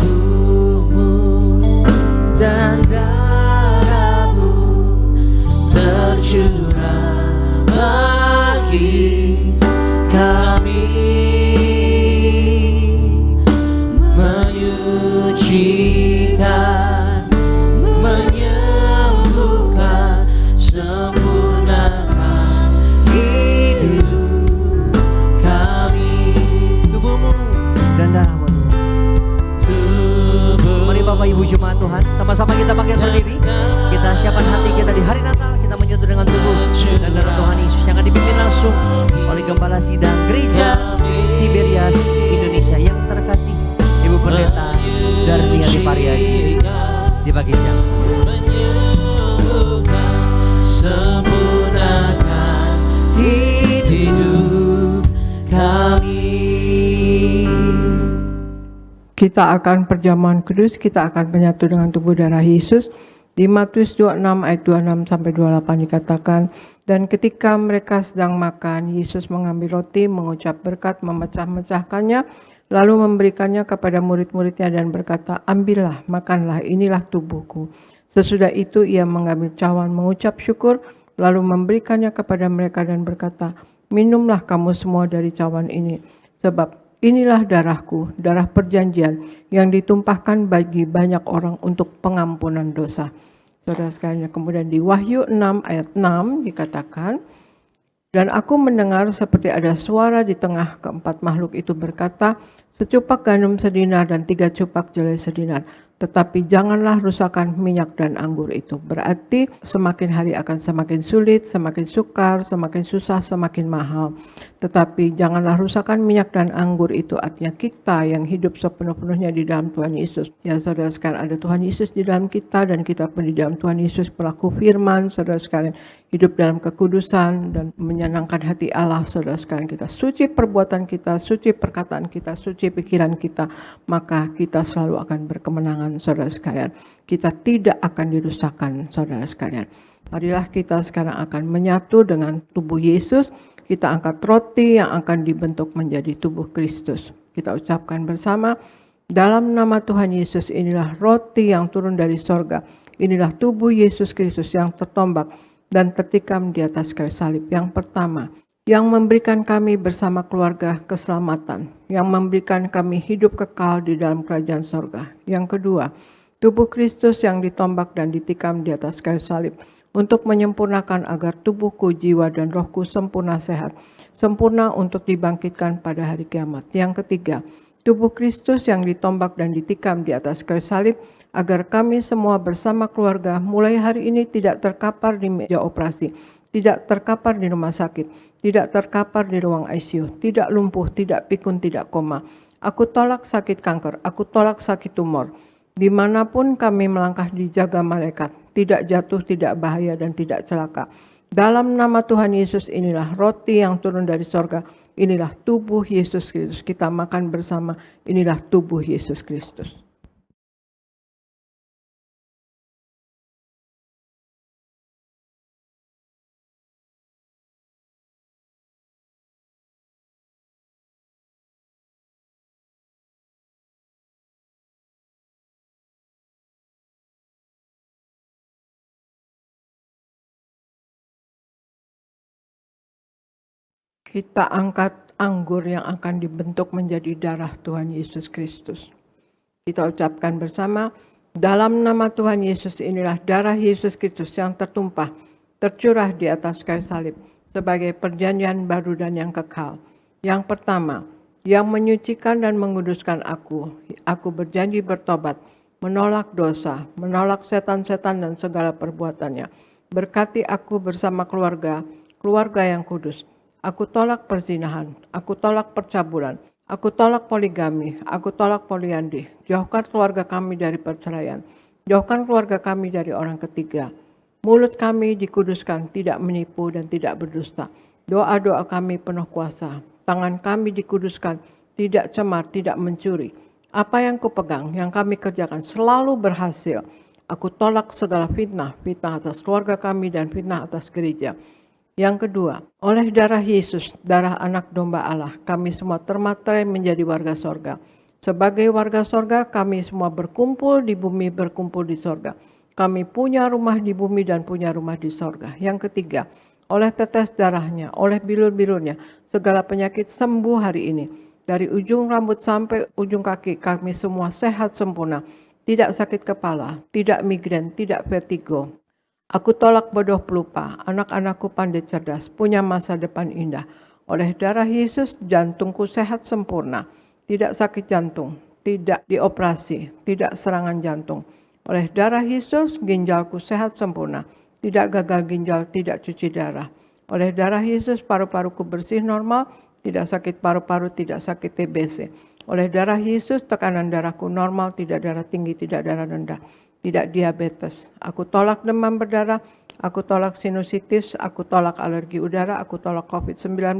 Tubuhmu dan darahmu tercurah bagi kami, menyucikan, sempurnakan hidup kami. Tubuhmu dan darahmu Tuhan. Mari Bapak Ibu Jemaat Tuhan, sama-sama kita bangkit berdiri. Kita siapkan hati kita di hari Natal. Kita menyatu dengan tubuh dan darah Tuhan Yesus yang akan dipimpin langsung oleh Gembala Sidang Gereja Tiberias Indonesia yang terkasih Ibu Pendeta Darniati Pariaji di pagi siang. Sempurnakan hidup kami. Kita akan perjamuan kudus, kita akan menyatu dengan tubuh darah Yesus. Di Matius 26 ayat 26 sampai 28 dikatakan, dan ketika mereka sedang makan, Yesus mengambil roti, mengucap berkat, memecah-mecahkannya, lalu memberikannya kepada murid-muridnya dan berkata, ambillah, makanlah, inilah tubuhku. Sesudah itu ia mengambil cawan, mengucap syukur, lalu memberikannya kepada mereka dan berkata, minumlah kamu semua dari cawan ini, sebab inilah darahku, darah perjanjian yang ditumpahkan bagi banyak orang untuk pengampunan dosa. Saudara sekalian, kemudian di Wahyu 6 ayat 6 dikatakan, dan aku mendengar seperti ada suara di tengah keempat makhluk itu berkata, secupak gandum sedinar dan 3 cupak jelai sedinar, tetapi janganlah rusakkan minyak dan anggur itu. Berarti semakin hari akan semakin sulit, semakin sukar, semakin susah, semakin mahal. Tetapi janganlah rusakkan minyak dan anggur itu, artinya kita yang hidup sepenuh-penuhnya di dalam Tuhan Yesus. Ya saudara sekalian, ada Tuhan Yesus di dalam kita dan kita pun di dalam Tuhan Yesus, pelaku firman, saudara sekalian, hidup dalam kekudusan dan menyenangkan hati Allah. Saudara sekalian, kita suci perbuatan kita, suci perkataan kita, suci pikiran kita, maka kita selalu akan berkemenangan. Saudara sekalian, kita tidak akan dirusakkan. Saudara sekalian, marilah kita sekarang akan menyatu dengan tubuh Yesus. Kita angkat roti yang akan dibentuk menjadi tubuh Kristus. Kita ucapkan bersama, dalam nama Tuhan Yesus, inilah roti yang turun dari sorga, inilah tubuh Yesus Kristus yang tertombak dan tertikam di atas kayu salib. Yang pertama, yang memberikan kami bersama keluarga keselamatan, yang memberikan kami hidup kekal di dalam kerajaan sorga. Yang kedua, tubuh Kristus yang ditombak dan ditikam di atas kayu salib, untuk menyempurnakan agar tubuhku, jiwa, dan rohku sempurna sehat, sempurna untuk dibangkitkan pada hari kiamat. Yang ketiga, tubuh Kristus yang ditombak dan ditikam di atas kayu salib, agar kami semua bersama keluarga mulai hari ini tidak terkapar di meja operasi, tidak terkapar di rumah sakit, tidak terkapar di ruang ICU, tidak lumpuh, tidak pikun, tidak koma. Aku tolak sakit kanker, aku tolak sakit tumor. Dimanapun kami melangkah dijaga malaikat, tidak jatuh, tidak bahaya, dan tidak celaka. Dalam nama Tuhan Yesus, inilah roti yang turun dari sorga, inilah tubuh Yesus Kristus. Kita makan bersama, inilah tubuh Yesus Kristus. Kita angkat anggur yang akan dibentuk menjadi darah Tuhan Yesus Kristus. Kita ucapkan bersama, dalam nama Tuhan Yesus, inilah darah Yesus Kristus yang tertumpah, tercurah di atas kayu salib, sebagai perjanjian baru dan yang kekal. Yang pertama, yang menyucikan dan menguduskan aku berjanji bertobat, menolak dosa, menolak setan-setan dan segala perbuatannya. Berkati aku bersama keluarga yang kudus. Aku tolak perzinahan, aku tolak percabulan, aku tolak poligami, aku tolak poliandri. Jauhkan keluarga kami dari perceraian, jauhkan keluarga kami dari orang ketiga. Mulut kami dikuduskan, tidak menipu dan tidak berdusta. Doa-doa kami penuh kuasa. Tangan kami dikuduskan, tidak cemar, tidak mencuri. Apa yang kupegang, yang kami kerjakan selalu berhasil. Aku tolak segala fitnah, fitnah atas keluarga kami dan fitnah atas gereja. Yang kedua, oleh darah Yesus, darah anak domba Allah, kami semua termaterai menjadi warga sorga. Sebagai warga sorga, kami semua berkumpul di bumi, berkumpul di sorga. Kami punya rumah di bumi dan punya rumah di sorga. Yang ketiga, oleh tetes darahnya, oleh bilur-bilurnya, segala penyakit sembuh hari ini. Dari ujung rambut sampai ujung kaki, kami semua sehat sempurna. Tidak sakit kepala, tidak migrain, tidak vertigo. Aku tolak bodoh pelupa, anak-anakku pandai cerdas, punya masa depan indah. Oleh darah Yesus, jantungku sehat sempurna. Tidak sakit jantung, tidak dioperasi, tidak serangan jantung. Oleh darah Yesus, ginjalku sehat sempurna. Tidak gagal ginjal, tidak cuci darah. Oleh darah Yesus, paru-paruku bersih normal, tidak sakit paru-paru, tidak sakit TBC. Oleh darah Yesus, tekanan darahku normal, tidak darah tinggi, tidak darah rendah, tidak diabetes. Aku tolak demam berdarah, aku tolak sinusitis, aku tolak alergi udara, aku tolak COVID-19,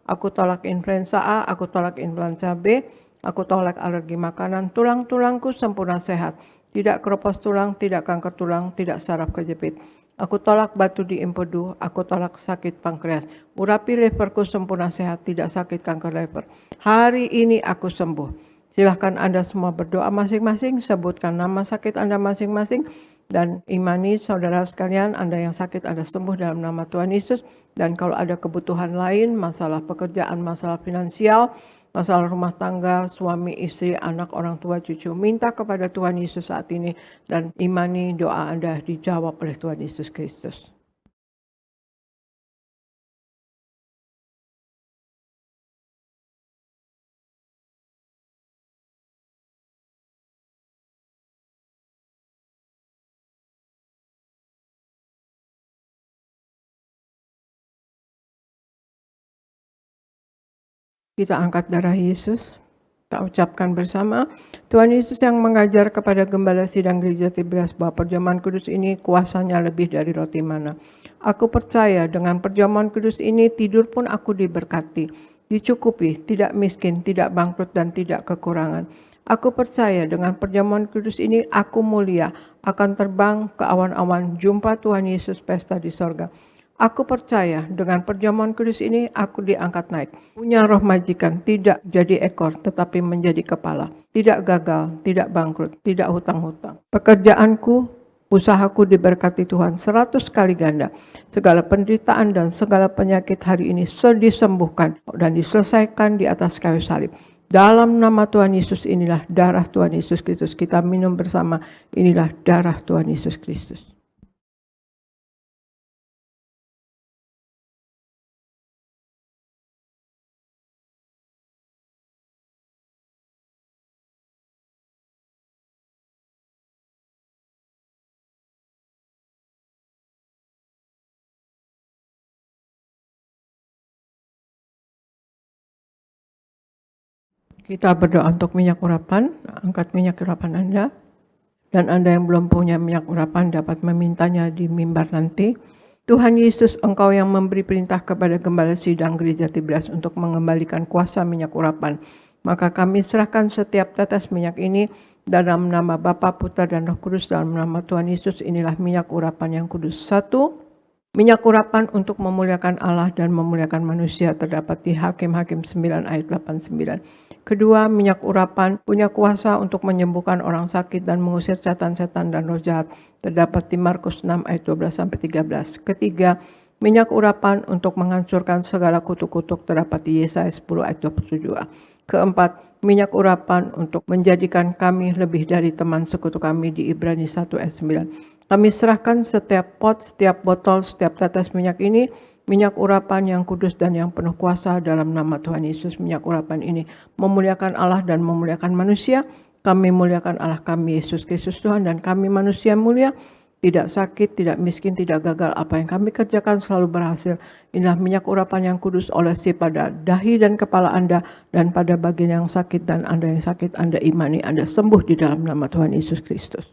aku tolak influenza A, aku tolak influenza B, aku tolak alergi makanan, tulang-tulangku sempurna sehat. Tidak keropos tulang, tidak kanker tulang, tidak saraf kejepit. Aku tolak batu di empedu, aku tolak sakit pankreas. Urapi leverku sempurna sehat, tidak sakit kanker lever. Hari ini aku sembuh. Silahkan Anda semua berdoa masing-masing, sebutkan nama sakit Anda masing-masing, dan imani saudara sekalian, Anda yang sakit Anda sembuh dalam nama Tuhan Yesus. Dan kalau ada kebutuhan lain, masalah pekerjaan, masalah finansial, masalah rumah tangga, suami, istri, anak, orang tua, cucu, minta kepada Tuhan Yesus saat ini dan imani doa Anda dijawab oleh Tuhan Yesus Kristus. Kita angkat darah Yesus, kita ucapkan bersama, Tuhan Yesus yang mengajar kepada gembala sidang gereja Tiberias bahwa perjamuan kudus ini kuasanya lebih dari roti mana. Aku percaya dengan perjamuan kudus ini tidur pun aku diberkati, dicukupi, tidak miskin, tidak bangkrut dan tidak kekurangan. Aku percaya dengan perjamuan kudus ini aku mulia, akan terbang ke awan-awan jumpa Tuhan Yesus pesta di sorga. Aku percaya dengan perjamuan kudus ini aku diangkat naik. Punya roh majikan, tidak jadi ekor tetapi menjadi kepala. Tidak gagal, tidak bangkrut, tidak hutang-hutang. Pekerjaanku, usahaku diberkati Tuhan 100 kali ganda. Segala penderitaan dan segala penyakit hari ini disembuhkan dan diselesaikan di atas kayu salib. Dalam nama Tuhan Yesus inilah darah Tuhan Yesus Kristus. Kita minum bersama, inilah darah Tuhan Yesus Kristus. Kita berdoa untuk minyak urapan, angkat minyak urapan Anda. Dan Anda yang belum punya minyak urapan dapat memintanya di mimbar nanti. Tuhan Yesus, Engkau yang memberi perintah kepada gembala sidang gereja Tiberias untuk mengembalikan kuasa minyak urapan. Maka kami serahkan setiap tetes minyak ini dalam nama Bapa, Putra, dan Roh Kudus, dalam nama Tuhan Yesus. Inilah minyak urapan yang kudus. 1. Minyak urapan untuk memuliakan Allah dan memuliakan manusia terdapat di Hakim-Hakim 9 ayat 89. Kedua, minyak urapan punya kuasa untuk menyembuhkan orang sakit dan mengusir setan-setan dan roh jahat terdapat di Markus 6 ayat 12-13. Ketiga, minyak urapan untuk menghancurkan segala kutuk-kutuk terdapat di Yesaya 10 ayat 22. Keempat, minyak urapan untuk menjadikan kami lebih dari teman sekutu kami di Ibrani 1 ayat 9. Kami serahkan setiap pot, setiap botol, setiap tetes minyak ini minyak urapan yang kudus dan yang penuh kuasa dalam nama Tuhan Yesus. Minyak urapan ini memuliakan Allah dan memuliakan manusia. Kami muliakan Allah kami Yesus Kristus Tuhan, dan kami manusia mulia, tidak sakit, tidak miskin, tidak gagal. Apa yang kami kerjakan selalu berhasil. Inilah minyak urapan yang kudus, olesi pada dahi dan kepala Anda, dan pada bagian yang sakit, dan Anda yang sakit Anda imani, Anda sembuh di dalam nama Tuhan Yesus Kristus.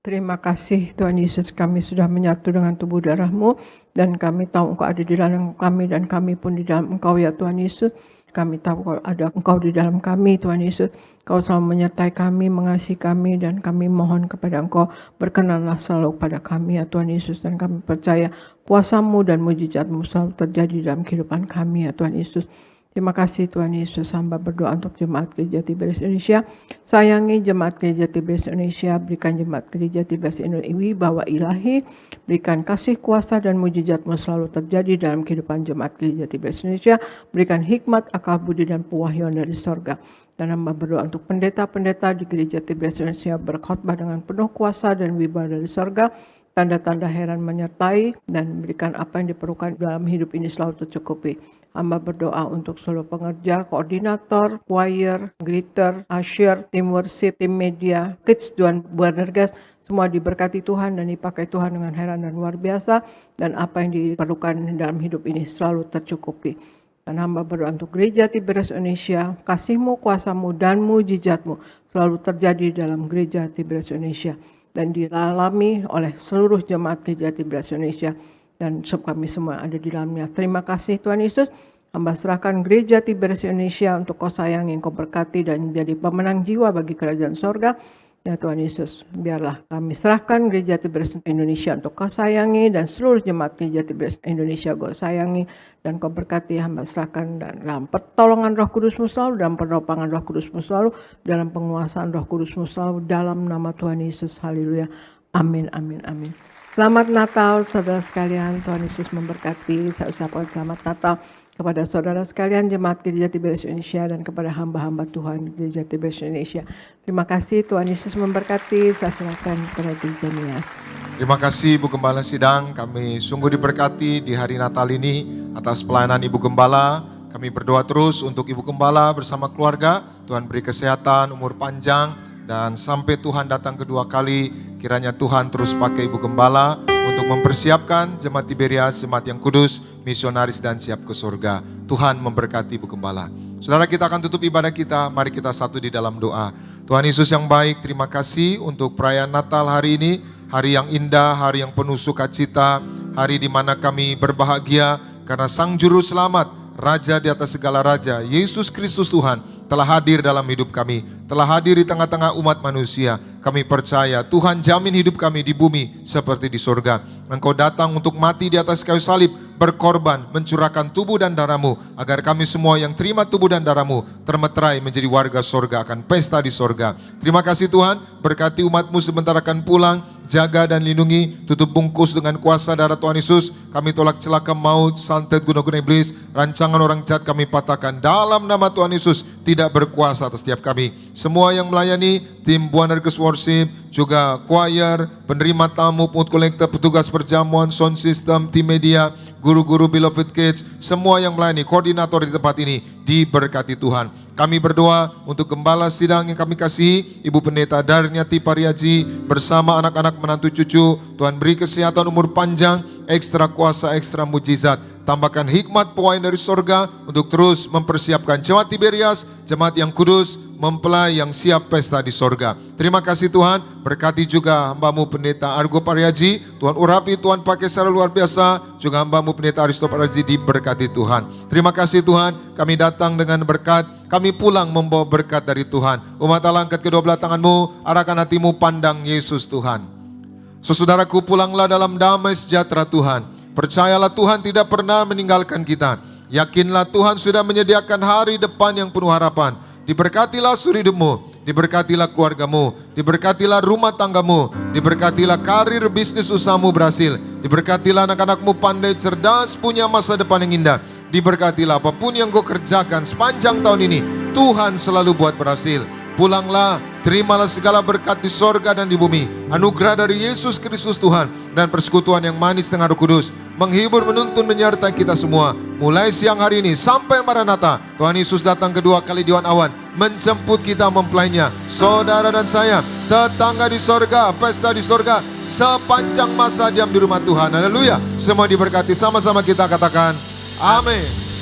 Terima kasih Tuhan Yesus, kami sudah menyatu dengan tubuh darah-Mu, dan kami tahu Engkau ada di dalam kami, dan kami pun di dalam Engkau ya Tuhan Yesus. Kami tahu kalau ada Engkau di dalam kami Tuhan Yesus. Engkau selalu menyertai kami, mengasihi kami, dan kami mohon kepada Engkau, berkenanlah selalu pada kami ya Tuhan Yesus. Dan kami percaya kuasa-Mu dan mujizat-Mu selalu terjadi dalam kehidupan kami ya Tuhan Yesus. Terima kasih Tuhan Yesus. Hamba berdoa untuk Jemaat Gereja Tiberias Indonesia. Sayangi Jemaat Gereja Tiberias Indonesia. Berikan Jemaat Gereja Tiberias Indonesia wibawa ilahi. Berikan kasih kuasa dan mujizat-Mu selalu terjadi dalam kehidupan Jemaat Gereja Tiberias Indonesia. Berikan hikmat, akal budi, dan pewahyuan dari sorga. Dan hamba berdoa untuk pendeta-pendeta di Gereja Tiberias Indonesia, berkhotbah dengan penuh kuasa dan wibawa dari sorga. Tanda-tanda heran menyertai, dan berikan apa yang diperlukan dalam hidup ini selalu tercukupi. Hamba berdoa untuk seluruh pengerja, koordinator, choir, greeter, usher, tim worship, tim media, kids, dan Buanergas, semua diberkati Tuhan dan dipakai Tuhan dengan heran dan luar biasa, dan apa yang diperlukan dalam hidup ini selalu tercukupi. Dan hamba berdoa untuk Gereja Tiberias Indonesia, kasih-Mu, kuasa-Mu, dan mujizat-Mu selalu terjadi dalam Gereja Tiberias Indonesia, dan dialami oleh seluruh jemaat Gereja Tiberias Indonesia, dan kami semua ada di dalamnya. Terima kasih Tuhan Yesus. Hamba serahkan Gereja Tiberias Indonesia untuk Kau sayangi, Kau berkati, dan menjadi pemenang jiwa bagi kerajaan sorga. Ya Tuhan Yesus, biarlah kami serahkan Gereja Tiberias Indonesia untuk Kau sayangi, dan seluruh jemaat Gereja Tiberias Indonesia Kau sayangi, dan Kau berkati. Hamba serahkan dalam pertolongan Roh Kudus-Mu selalu, dalam peneropangan Roh Kudus-Mu selalu, dalam penguasaan Roh Kudus-Mu selalu, dalam nama Tuhan Yesus. Haleluya. Amin, amin, amin. Selamat Natal saudara sekalian, Tuhan Yesus memberkati. Saya ucapkan selamat Natal kepada saudara sekalian Jemaat Gereja Tiberias Indonesia, dan kepada hamba-hamba Tuhan Gereja Tiberias Indonesia. Terima kasih, Tuhan Yesus memberkati. Saya serahkan kepada Gereja Nias. Terima kasih Ibu Gembala Sidang, kami sungguh diberkati di hari Natal ini atas pelayanan Ibu Gembala. Kami berdoa terus untuk Ibu Gembala bersama keluarga, Tuhan beri kesehatan, umur panjang, dan sampai Tuhan datang kedua kali, kiranya Tuhan terus pakai Ibu Gembala untuk mempersiapkan Jemaat Tiberias, Jemaat yang kudus, misionaris, dan siap ke surga. Tuhan memberkati Ibu Gembala. Saudara, kita akan tutup ibadah kita, mari kita satu di dalam doa. Tuhan Yesus yang baik, terima kasih untuk perayaan Natal hari ini, hari yang indah, hari yang penuh sukacita, hari di mana kami berbahagia karena Sang Juru Selamat, Raja di atas segala raja, Yesus Kristus Tuhan, telah hadir dalam hidup kami, telah hadir di tengah-tengah umat manusia. Kami percaya Tuhan jamin hidup kami di bumi seperti di surga. Engkau datang untuk mati di atas kayu salib, berkorban, mencurahkan tubuh dan darah-Mu, agar kami semua yang terima tubuh dan darah-Mu termeterai menjadi warga surga, akan pesta di surga. Terima kasih Tuhan, berkati umat-Mu sebentar akan pulang, jaga dan lindungi, tutup bungkus dengan kuasa darah Tuhan Yesus. Kami tolak celaka maut, santet guna-guna iblis, rancangan orang jahat kami patahkan dalam nama Tuhan Yesus, tidak berkuasa atas setiap kami. Semua yang melayani, tim Buanerges Worship, juga choir, penerima tamu, pungut kolektor, petugas perjamuan, sound system, tim media, guru-guru Beloved Kids, semua yang melayani, koordinator di tempat ini, diberkati Tuhan. Kami berdoa untuk Gembala Sidang yang kami kasihi, Ibu Pendeta Darniati Pariaji, bersama anak-anak menantu cucu. Tuhan beri kesehatan, umur panjang, ekstra kuasa, ekstra mujizat. Tambahkan hikmat pewahyuan dari sorga untuk terus mempersiapkan Jemaat Tiberias, Jemaat yang kudus, mempelai yang siap pesta di sorga. Terima kasih Tuhan, berkati juga hamba-Mu Pendeta Argo Pariaji, Tuhan urapi, Tuhan pakai secara luar biasa, juga hamba-Mu Pendeta Aristo Pariaji diberkati Tuhan. Terima kasih Tuhan, kami datang dengan berkat, kami pulang membawa berkat dari Tuhan. Umat Allah, angkat kedua belah tangan-Mu, arahkan hati-Mu pandang Yesus Tuhan. Saudaraku, pulanglah dalam damai sejahtera Tuhan. Percayalah Tuhan tidak pernah meninggalkan kita. Yakinlah Tuhan sudah menyediakan hari depan yang penuh harapan. Diberkatilah suri hidupmu, diberkatilah keluargamu, diberkatilah rumah tanggamu, diberkatilah karir bisnis usahamu berhasil, diberkatilah anak-anakmu pandai cerdas punya masa depan yang indah, diberkatilah apapun yang kau kerjakan sepanjang tahun ini, Tuhan selalu buat berhasil. Pulanglah, terimalah segala berkat di sorga dan di bumi. Anugerah dari Yesus Kristus Tuhan dan persekutuan yang manis dengan Roh Kudus menghibur, menuntun, menyertai kita semua. Mulai siang hari ini sampai Maranatha, Tuhan Yesus datang kedua kali di awan, menjemput kita mempelainya. Saudara dan saya, tetangga di sorga, pesta di sorga, sepanjang masa diam di rumah Tuhan. Haleluya. Semua diberkati, sama-sama kita katakan amin.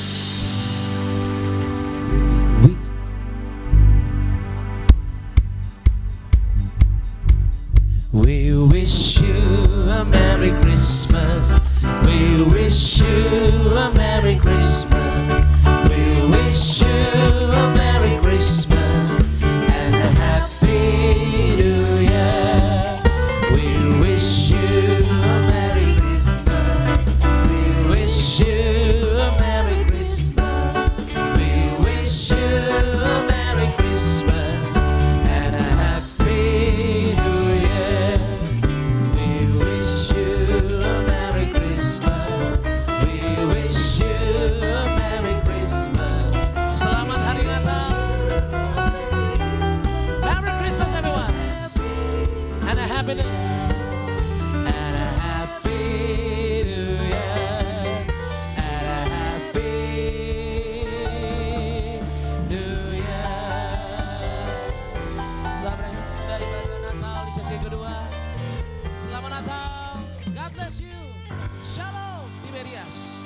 We wish you a Merry Christmas. We wish you a Merry Christmas. We wish you a Merry Christmas and a Happy New Year. We wish you a Merry Christmas. We wish you a Merry Christmas. We wish you a Merry Christmas and a Happy New Year. We wish you a Merry Christmas. We wish you a Merry Christmas. Selamat Hari Natal. Merry Christmas everyone. And a Happy New and a Happy New Year. And a Happy New Year. Selamat ibadah Natal di sesi kedua. Selamat Natal. God bless you. Shalom Tiberias.